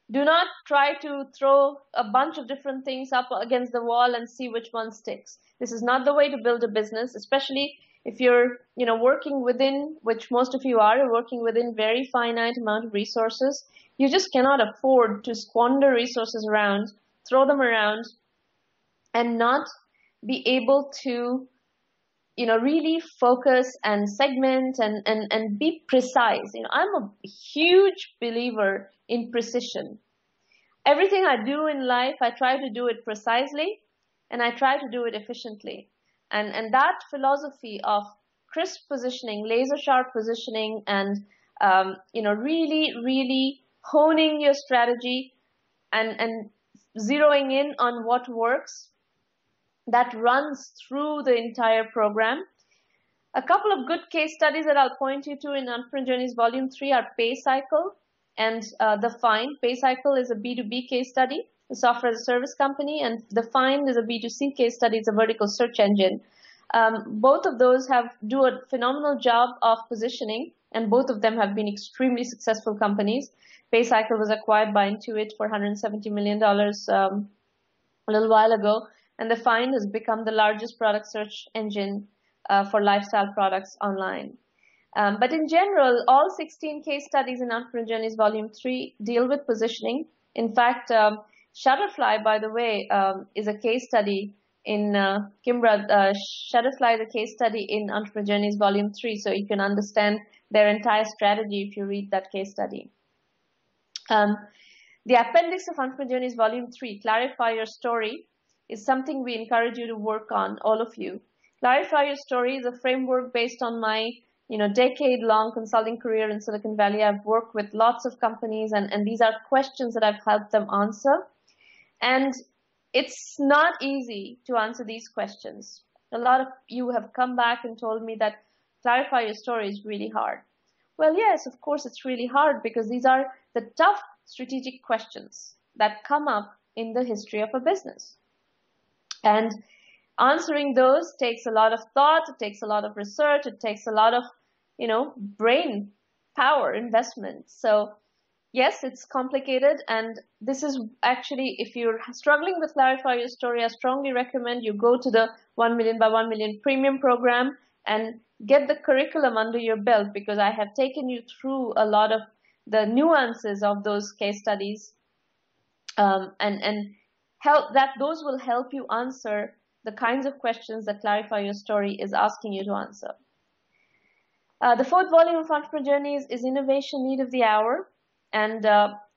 Do not try to throw a bunch of different things up against the wall and see which one sticks. This is not the way to build a business, especially if you're, working within, which most of you are, working within very finite amount of resources. You just cannot afford to squander resources around, throw them around, and not be able to, really focus and segment and be precise. I'm a huge believer in precision. Everything I do in life, I try to do it precisely, and I try to do it efficiently. And that philosophy of crisp positioning, laser sharp positioning, and really honing your strategy and zeroing in on what works, that runs through the entire program. A couple of good case studies that I'll point you to in Entrepreneur Journeys Volume 3 are PayCycle and The Find. PayCycle is a B2B case study, a software as a service company, and The Find is a B2C case study. It's a vertical search engine. Both of those do a phenomenal job of positioning, and both of them have been extremely successful companies. PayCycle was acquired by Intuit for $170 million a little while ago, and The Find has become the largest product search engine for lifestyle products online. But in general, all 16 case studies in Entrepreneur Journeys Volume 3 deal with positioning. In fact, Shutterfly, by the way, is a case study in Kimbra, Shutterfly, the case study in Entrepreneur Journeys Volume 3, so you can understand their entire strategy if you read that case study. The appendix of Entrepreneur Journeys Volume 3, Clarify Your Story, is something we encourage you to work on, all of you. Clarify Your Story is a framework based on my decade-long consulting career in Silicon Valley. I've worked with lots of companies, and these are questions that I've helped them answer. And it's not easy to answer these questions. A lot of you have come back and told me that clarify your story is really hard. Well, yes, of course it's really hard, because these are the tough strategic questions that come up in the history of a business. And answering those takes a lot of thought, it takes a lot of research, it takes a lot of, brain power investment. So yes, it's complicated, and this is actually, if you're struggling with Clarify Your Story, I strongly recommend you go to the 1 Million by 1 Million premium program and get the curriculum under your belt, because I have taken you through a lot of the nuances of those case studies, and those will help you answer the kinds of questions that Clarify Your Story is asking you to answer. The fourth volume of Entrepreneur Journeys is Innovation Need of the Hour. And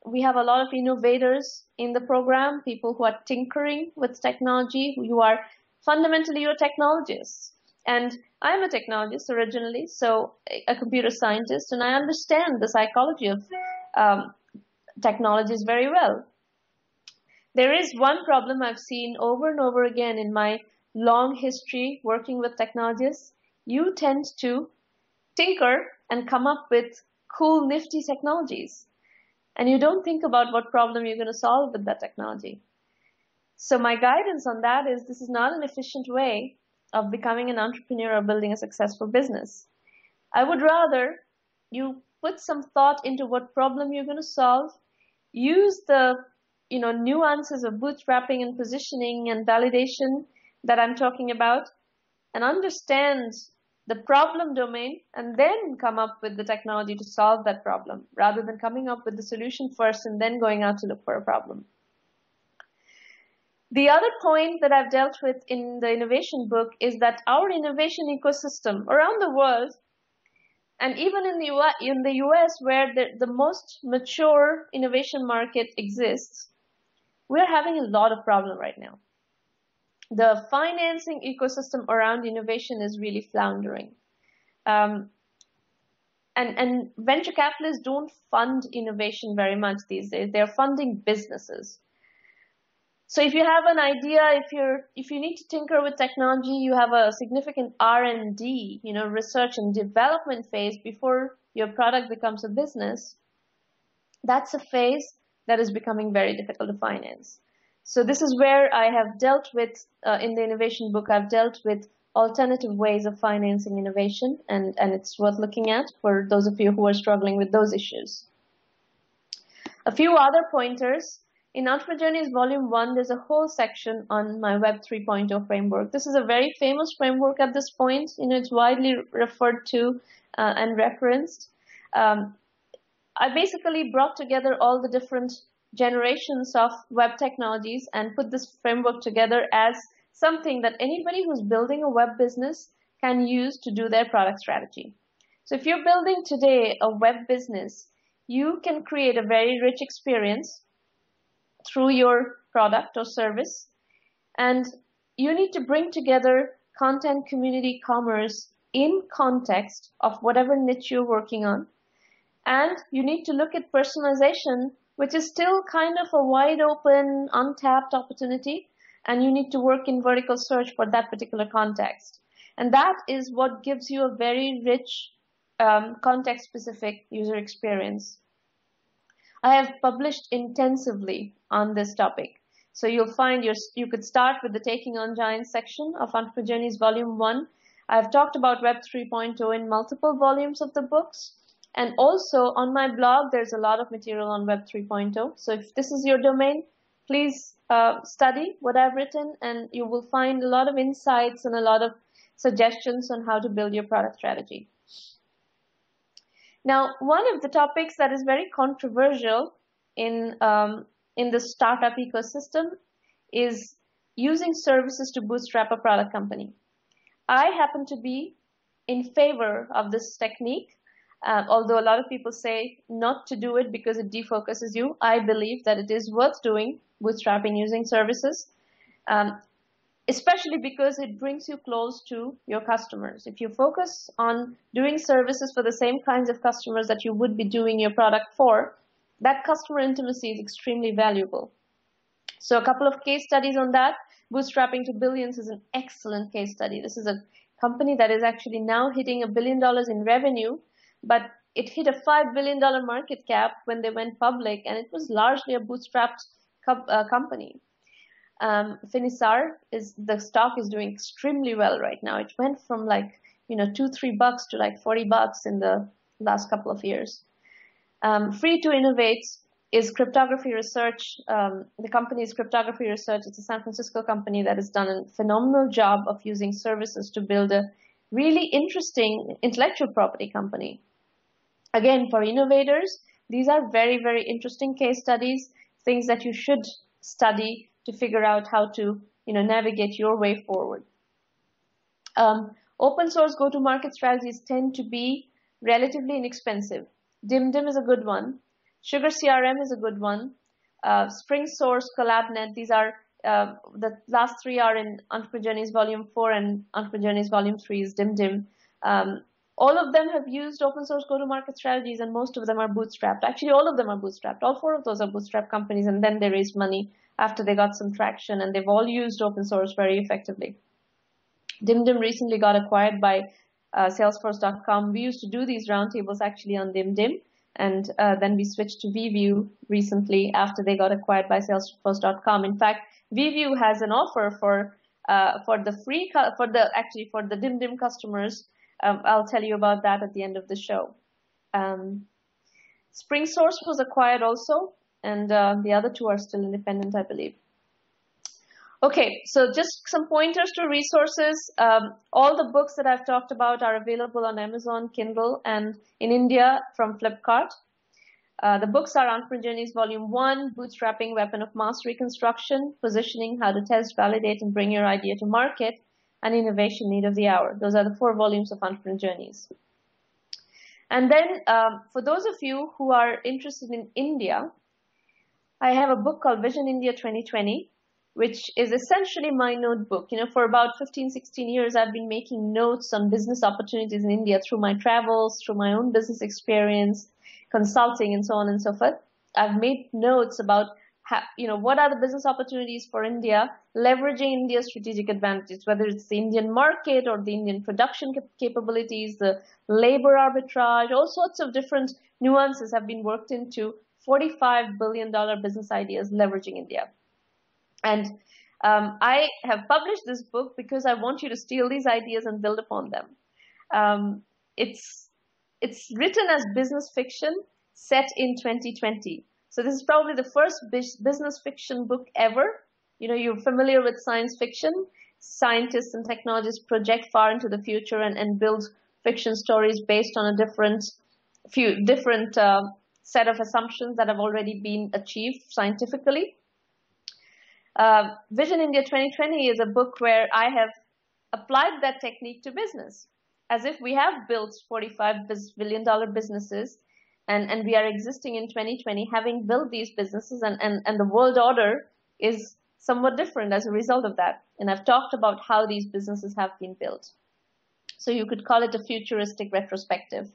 we have a lot of innovators in the program, people who are tinkering with technology, who are fundamentally your technologists. And I'm a technologist originally, so a computer scientist, and I understand the psychology of technologies very well. There is one problem I've seen over and over again in my long history working with technologists. You tend to tinker and come up with cool, nifty technologies, and you don't think about what problem you're going to solve with that technology. So my guidance on that is, this is not an efficient way of becoming an entrepreneur or building a successful business. I would rather you put some thought into what problem you're going to solve, use the nuances of bootstrapping and positioning and validation that I'm talking about, and understand the problem domain, and then come up with the technology to solve that problem, rather than coming up with the solution first and then going out to look for a problem. The other point that I've dealt with in the innovation book is that our innovation ecosystem around the world, and even in the US, where the most mature innovation market exists, we're having a lot of problem right now. The financing ecosystem around innovation is really floundering. And venture capitalists don't fund innovation very much these days. They're funding businesses. So if you have an idea, if you need to tinker with technology, you have a significant R&D, research and development phase before your product becomes a business. That's a phase that is becoming very difficult to finance. So this is where I have dealt with, in the innovation book, I've dealt with alternative ways of financing innovation, and it's worth looking at for those of you who are struggling with those issues. A few other pointers. In Entrepreneur Journeys Volume 1, there's a whole section on my Web 3.0 framework. This is a very famous framework at this point. It's widely referred to and referenced. I basically brought together all the different generations of web technologies and put this framework together as something that anybody who's building a web business can use to do their product strategy. So if you're building today a web business, you can create a very rich experience through your product or service, and you need to bring together content, community, commerce in context of whatever niche you're working on, and you need to look at personalization, which is still kind of a wide open, untapped opportunity, and you need to work in vertical search for that particular context. And that is what gives you a very rich context-specific user experience. I have published intensively on this topic. So you'll find you could start with the Taking on Giants section of Entrepreneur Journeys Volume 1. I've talked about Web 3.0 in multiple volumes of the books. And also on my blog, there's a lot of material on Web 3.0. So if this is your domain, please study what I've written, and you will find a lot of insights and a lot of suggestions on how to build your product strategy. Now, one of the topics that is very controversial in the startup ecosystem is using services to bootstrap a product company. I happen to be in favor of this technique, although a lot of people say not to do it because it defocuses you. I believe that it is worth doing, bootstrapping using services, especially because it brings you close to your customers. If you focus on doing services for the same kinds of customers that you would be doing your product for, that customer intimacy is extremely valuable. So a couple of case studies on that. Bootstrapping to Billions is an excellent case study. This is a company that is actually now hitting $1 billion in revenue, but it hit a $5 billion market cap when they went public, and it was largely a bootstrapped company. Finisar, the stock is doing extremely well right now. It went from like, $2-3 to like $40 in the last couple of years. Free to Innovate is cryptography research. The company is Cryptography Research. It's a San Francisco company that has done a phenomenal job of using services to build a really interesting intellectual property company. Again, for innovators, these are very, very interesting case studies, things that you should study to figure out how to, navigate your way forward. Open source go-to-market strategies tend to be relatively inexpensive. DimDim is a good one. Sugar CRM is a good one. Spring Source, CollabNet, these are, the last three are in Entrepreneur Journeys Volume 4 and Entrepreneur Journeys Volume 3 is DimDim. All of them have used open source go-to-market strategies, and most of them are bootstrapped. Actually, all of them are bootstrapped. All 4 of those are bootstrap companies, and then they raised money after they got some traction, and they've all used open source very effectively. DimDim recently got acquired by Salesforce.com. We used to do these roundtables actually on DimDim. And then we switched to VView recently after they got acquired by Salesforce.com. In fact, VView has an offer for the DimDim customers. I'll tell you about that at the end of the show. Spring Source was acquired also, and the other 2 are still independent, I believe. Okay, so just some pointers to resources. All the books that I've talked about are available on Amazon, Kindle, and in India from Flipkart. The books are Entrepreneur Journeys Volume 1, Bootstrapping, Weapon of Mass Reconstruction, Positioning, How to Test, Validate, and Bring Your Idea to Market, and Innovation, Need of the Hour. Those are the 4 volumes of Entrepreneur Journeys. And then for those of you who are interested in India, I have a book called Vision India 2020. Which is essentially my notebook. For about 15, 16 years, I've been making notes on business opportunities in India through my travels, through my own business experience, consulting, and so on and so forth. I've made notes about what are the business opportunities for India, leveraging India's strategic advantages, whether it's the Indian market or the Indian production capabilities, the labor arbitrage, all sorts of different nuances have been worked into $45 billion business ideas leveraging India. And I have published this book because I want you to steal these ideas and build upon them. It's written as business fiction set in 2020. So this is probably the first business fiction book ever. You're familiar with science fiction. Scientists and technologists project far into the future and build fiction stories based on a different set of assumptions that have already been achieved scientifically. Vision India 2020 is a book where I have applied that technique to business, as if we have built $45 billion businesses, and we are existing in 2020 having built these businesses, and the world order is somewhat different as a result of that. And I've talked about how these businesses have been built. So you could call it a futuristic retrospective.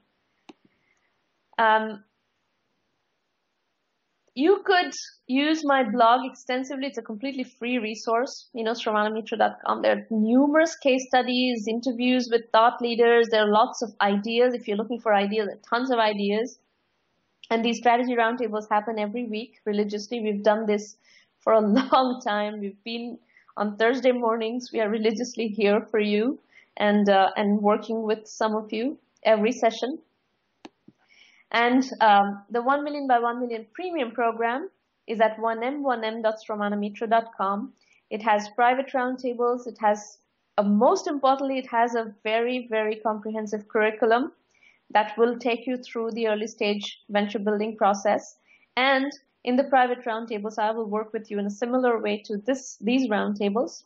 You could use my blog extensively. It's a completely free resource, SramanaMitra.com. There are numerous case studies, interviews with thought leaders. There are lots of ideas. If you're looking for ideas, there are tons of ideas. And these strategy roundtables happen every week religiously. We've done this for a long time. We've been on Thursday mornings. We are religiously here for you and working with some of you every session. And the 1 million by 1 million premium program is at 1m1m.sramanamitra.com. It has private roundtables. It has, most importantly, it has a very, very comprehensive curriculum that will take you through the early stage venture building process. And in the private roundtables, I will work with you in a similar way to these roundtables.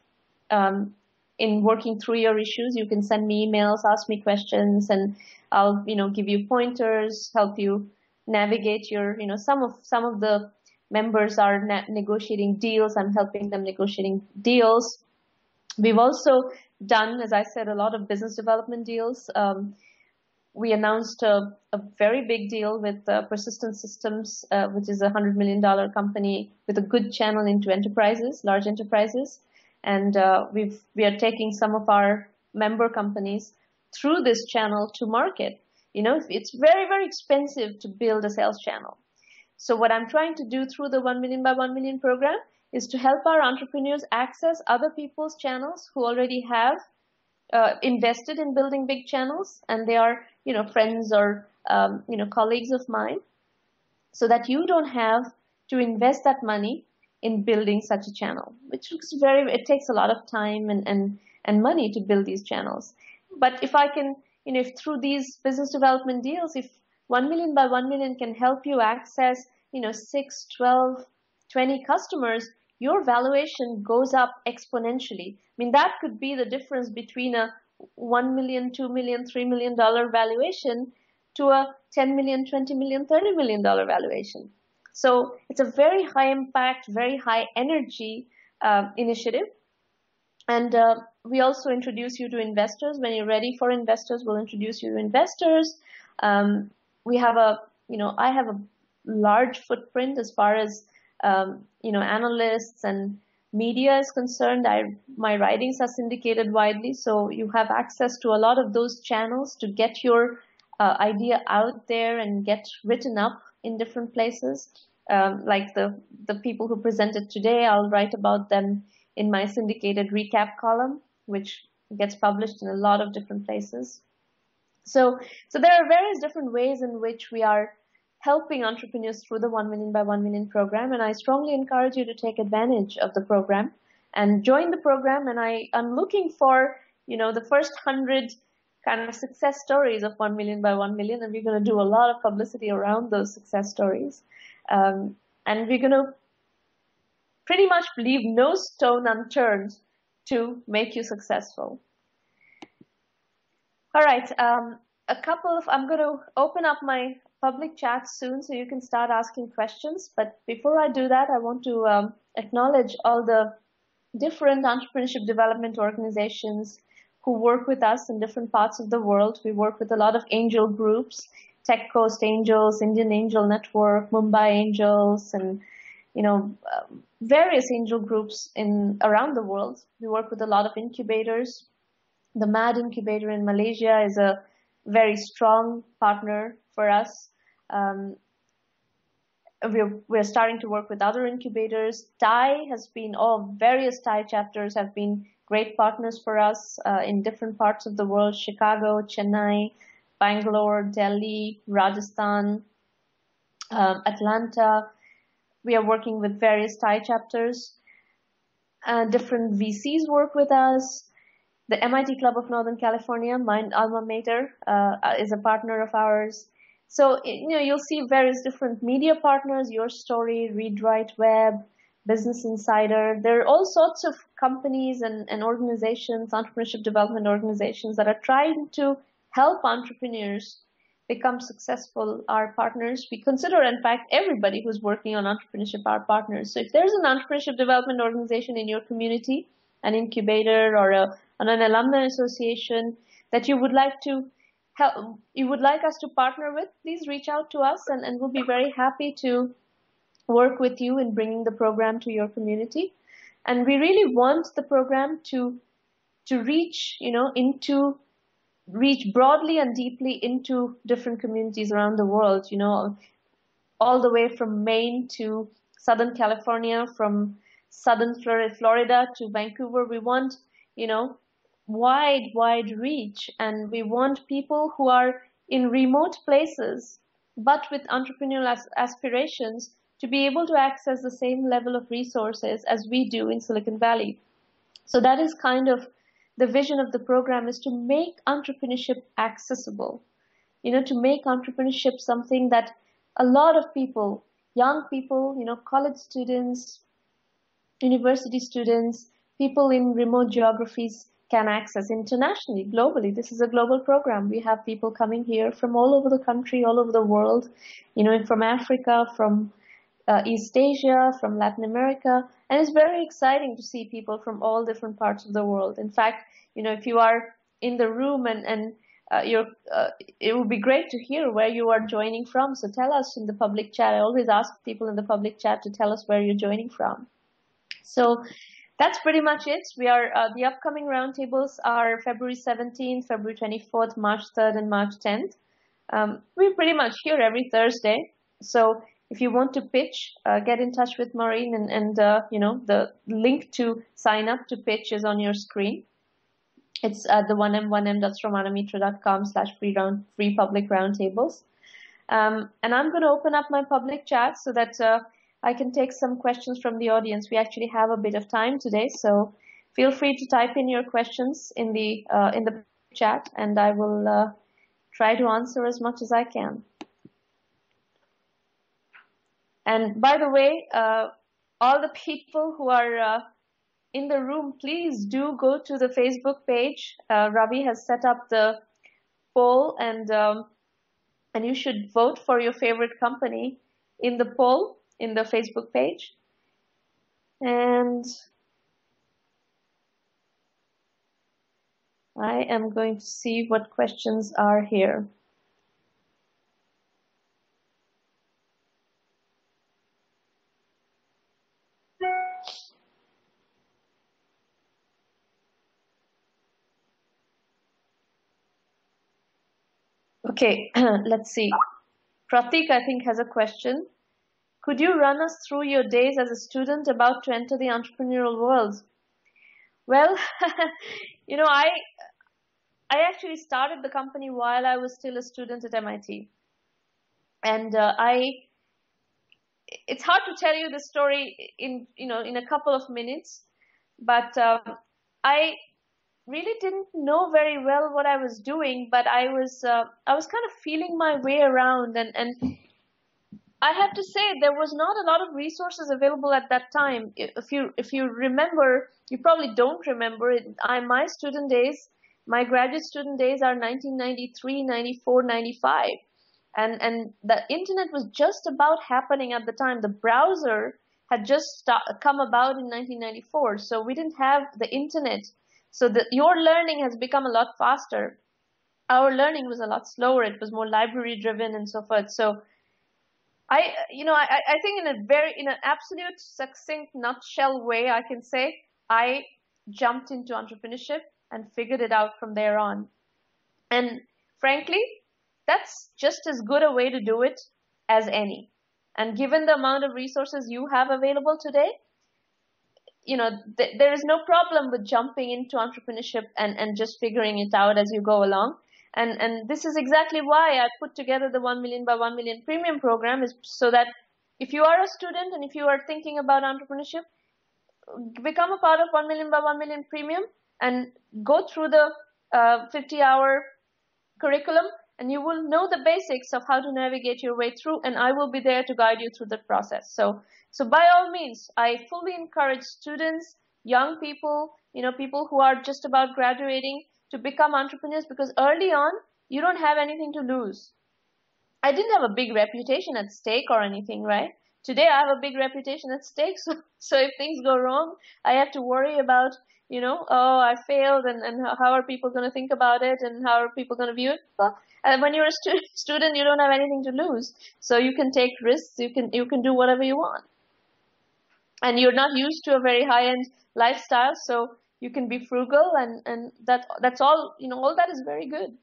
In working through your issues, you can send me emails, ask me questions, and I'll, give you pointers, help you navigate your, some of the members are negotiating deals. I'm helping them negotiating deals. We've also done, as I said, a lot of business development deals. We announced a very big deal with Persistent Systems, which is a $100 million company with a good channel into enterprises, large enterprises. And we are taking some of our member companies through this channel to market. It's very, very expensive to build a sales channel. So what I'm trying to do through the 1 Million by 1 Million program is to help our entrepreneurs access other people's channels who already have invested in building big channels, and they are, friends or, colleagues of mine, so that you don't have to invest that money in building such a channel, which looks it takes a lot of time and money to build these channels. But if I can, if through these business development deals, if 1 Million by 1 Million can help you access, 6, 12, 20 customers, your valuation goes up exponentially. I mean, that could be the difference between a $1 million, $2 million, $3 million valuation to a $10 million, $20 million, $30 million valuation. So it's a very high impact, very high energy initiative. And we also introduce you to investors. When you're ready for investors, we'll introduce you to investors. We have I have a large footprint as far as, analysts and media is concerned. My writings are syndicated widely, so you have access to a lot of those channels to get your idea out there and get written up in different places. Like the people who presented today, I'll write about them in my syndicated recap column, which gets published in a lot of different places. So there are various different ways in which we are helping entrepreneurs through the 1 Million by 1 Million program, and I strongly encourage you to take advantage of the program and join the program. And I'm looking for, the first 100 kind of success stories of 1 Million by 1 Million, and we're going to do a lot of publicity around those success stories. And we're going to pretty much leave no stone unturned to make you successful. All right, I'm going to open up my public chat soon so you can start asking questions. But before I do that, I want to acknowledge all the different entrepreneurship development organizations who work with us in different parts of the world. We work with a lot of angel groups, Tech Coast Angels, Indian Angel Network, Mumbai Angels, and various angel groups around the world. We work with a lot of incubators. The MAD incubator in Malaysia is a very strong partner for us. We're starting to work with other incubators. Various Thai chapters have been great partners for us in different parts of the world: Chicago, Chennai, Bangalore, Delhi, Rajasthan, Atlanta. We are working with various Thai chapters. Different VCs work with us. The MIT Club of Northern California, my alma mater, is a partner of ours. So, you'll see various different media partners: Your Story, Read Write Web, Business Insider. There are all sorts of companies and organizations, entrepreneurship development organizations, that are trying to help entrepreneurs become successful, our partners. We consider, in fact, everybody who's working on entrepreneurship our partners. So if there's an entrepreneurship development organization in your community, an incubator or an alumni association that you would like us to partner with, please reach out to us, and we'll be very happy to work with you in bringing the program to your community. And we really want the program to reach, reach broadly and deeply into different communities around the world, all the way from Maine to Southern California, from Southern Florida to Vancouver. We want, wide reach, and we want people who are in remote places, but with entrepreneurial aspirations, to be able to access the same level of resources as we do in Silicon Valley. So that is kind of the vision of the program, is to make entrepreneurship accessible, to make entrepreneurship something that a lot of people young people, college students, university students, people in remote geographies can access internationally, globally. This is a global program. We have people coming here from all over the country, all over the world, from Africa, from East Asia, from Latin America, and it's very exciting to see people from all different parts of the world. In fact, if you are in the room and it would be great to hear where you are joining from. So tell us in the public chat. I always ask people in the public chat to tell us where you're joining from. So that's pretty much it. We are the upcoming roundtables are February 17th, February 24th, March 3rd, and March 10th. We're pretty much here every Thursday. So if you want to pitch, get in touch with Maureen, and the link to sign up to pitch is on your screen. It's at the 1m1m.sramanamitra.com/free public roundtables. And I'm going to open up my public chat so that I can take some questions from the audience. We actually have a bit of time today, so feel free to type in your questions in the chat, and I will try to answer as much as I can. And by the way, all the people who are in the room, please do go to the Facebook page. Ravi has set up the poll, and you should vote for your favorite company in the poll in the Facebook page. And I am going to see what questions are here. Okay, let's see. Pratik, I think, has a question. Could you run us through your days as a student about to enter the entrepreneurial world? Well, I actually started the company while I was still a student at MIT. And it's hard to tell you the story in a couple of minutes, but I really didn't know very well what I was doing, but I was kind of feeling my way around, and I have to say there was not a lot of resources available at that time. If you remember, you probably don't remember it. My student days, my graduate student days are 1993, 94, 95. And the internet was just about happening at the time. The browser had just come about in 1994, so we didn't have the internet. So your learning has become a lot faster. Our learning was a lot slower. It was more library driven and so forth. So I think in an absolute succinct nutshell way, I can say I jumped into entrepreneurship and figured it out from there on. And frankly, that's just as good a way to do it as any. And given the amount of resources you have available today, there is no problem with jumping into entrepreneurship and just figuring it out as you go along. And this is exactly why I put together the 1 million by 1 million premium program, is so that if you are a student and if you are thinking about entrepreneurship, become a part of 1 million by 1 million premium and go through the 50-hour curriculum, and you will know the basics of how to navigate your way through, and I will be there to guide you through the process. So by all means, I fully encourage students, young people, people who are just about graduating to become entrepreneurs, because early on, you don't have anything to lose. I didn't have a big reputation at stake or anything, right? Today, I have a big reputation at stake. So if things go wrong, I have to worry about, oh, I failed, and how are people going to think about it, and how are people going to view it? Well, when you're a student, you don't have anything to lose. So you can take risks. You can do whatever you want. And you're not used to a very high-end lifestyle, so you can be frugal, and that's all. All that is very good.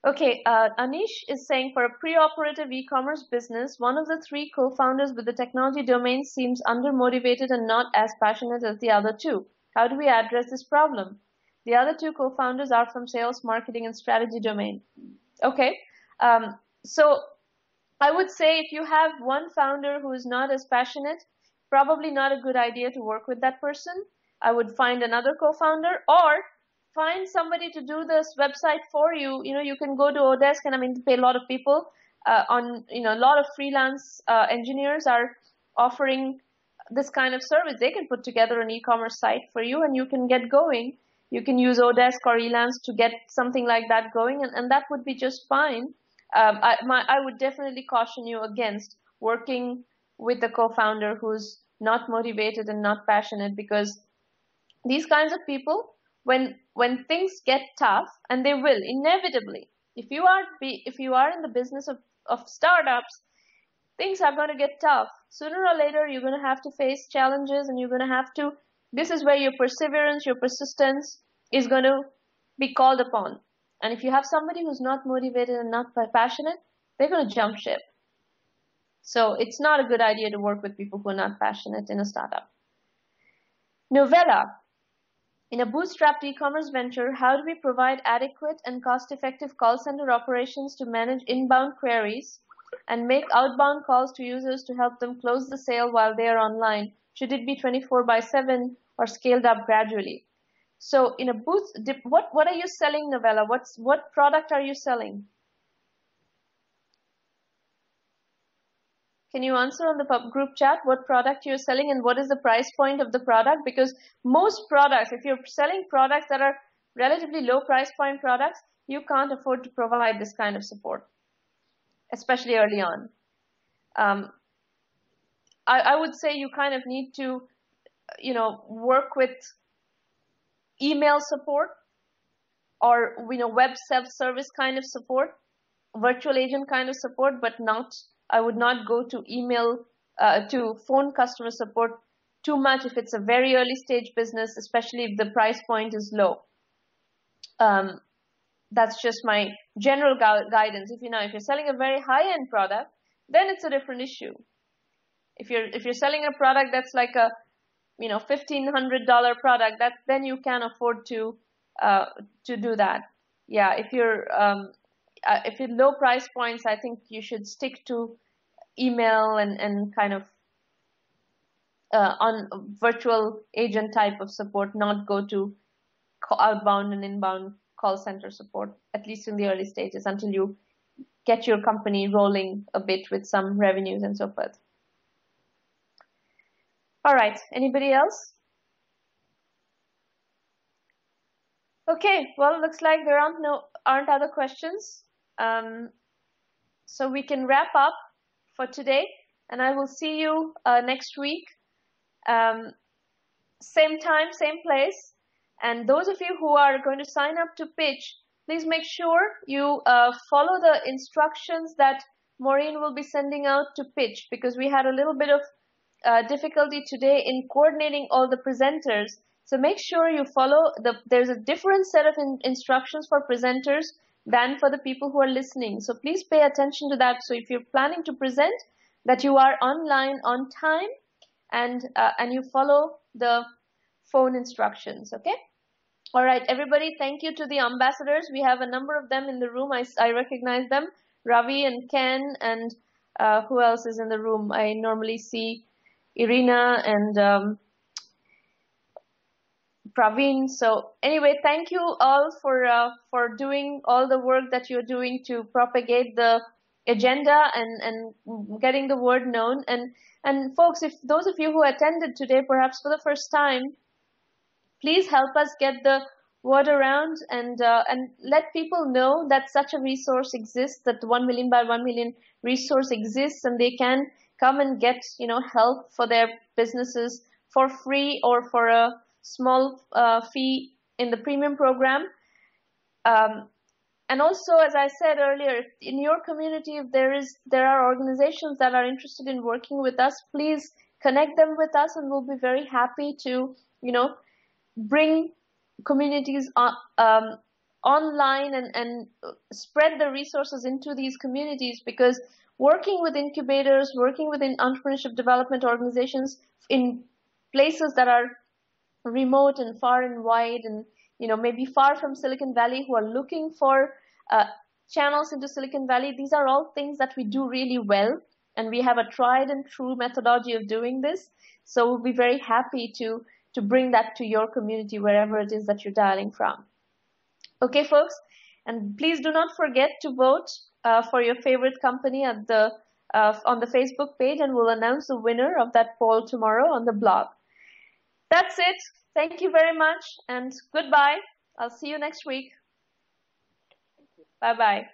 Okay, Anish is saying, for a pre-operative e-commerce business, one of the three co-founders with the technology domain seems undermotivated and not as passionate as the other two. How do we address this problem? The other two co-founders are from sales, marketing, and strategy domain. Okay, so I would say if you have one founder who is not as passionate, probably not a good idea to work with that person. I would find another co-founder, or find somebody to do this website for you. You can go to Odesk, and they pay a lot of people. a lot of freelance engineers are offering this kind of service. They can put together an e-commerce site for you, and you can get going. You can use Odesk or Elance to get something like that going, and that would be just fine. I would definitely caution you against working with a co-founder who's not motivated and not passionate, because these kinds of people, when things get tough, and they will inevitably, if you are in the business of startups, things are going to get tough. Sooner or later, you're going to have to face challenges, and you're going to have to, this is where your perseverance, your persistence is going to be called upon. And if you have somebody who's not motivated and not passionate, they're going to jump ship. So it's not a good idea to work with people who are not passionate in a startup. Novella. In a bootstrapped e-commerce venture, how do we provide adequate and cost-effective call center operations to manage inbound queries and make outbound calls to users to help them close the sale while they are online? Should it be 24/7 or scaled up gradually? So in a booth, what are you selling, Novella? What product are you selling? Can you answer on the group chat what product you're selling and what is the price point of the product? Because most products, if you're selling products that are relatively low price point products, you can't afford to provide this kind of support, especially early on. I would say you kind of need to, work with email support or, web self-service kind of support, virtual agent kind of support, but I would not go to email, to phone customer support too much if it's a very early stage business, especially if the price point is low. That's just my general guidance. If you're selling a very high-end product, then it's a different issue. If you're selling a product that's like a $1,500 product, then you can afford to do that. Yeah, if you're low price points, I think you should stick to email and kind of on virtual agent type of support, not go to outbound and inbound call center support, at least in the early stages, until you get your company rolling a bit with some revenues and so forth. All right, anybody else? Okay, well, looks like there aren't other questions. So we can wrap up for today, and I will see you next week. Same time, same place. And those of you who are going to sign up to pitch, please make sure you follow the instructions that Maureen will be sending out to pitch, because we had a little bit of difficulty today in coordinating all the presenters. So make sure you follow there's a different set of instructions for presenters than for the people who are listening. So please pay attention to that. So if you're planning to present, that you are online on time and you follow the phone instructions, okay? All right, everybody, thank you to the ambassadors. We have a number of them in the room. I recognize them, Ravi and Ken, and who else is in the room? I normally see Irina and Praveen. So anyway, thank you all for doing all the work that you're doing to propagate the agenda and getting the word known. And folks, if those of you who attended today, perhaps for the first time, please help us get the word around and let people know that such a resource exists, that the 1 million by 1 million resource exists, and they can come and get help for their businesses for free or for a small fee in the premium program. And also, as I said earlier, in your community, if there are organizations that are interested in working with us, please connect them with us, and we'll be very happy to bring communities online and spread the resources into these communities, because working with incubators, working within entrepreneurship development organizations in places that are remote and far and wide and maybe far from Silicon Valley, who are looking for channels into Silicon Valley, these are all things that we do really well, and we have a tried and true methodology of doing this. So we'll be very happy to bring that to your community, wherever it is that you're dialing from. Okay, folks, and please do not forget to vote for your favorite company at on the Facebook page, and we'll announce the winner of that poll tomorrow on the blog. That's it. Thank you very much, and goodbye. I'll see you next week. Bye-bye.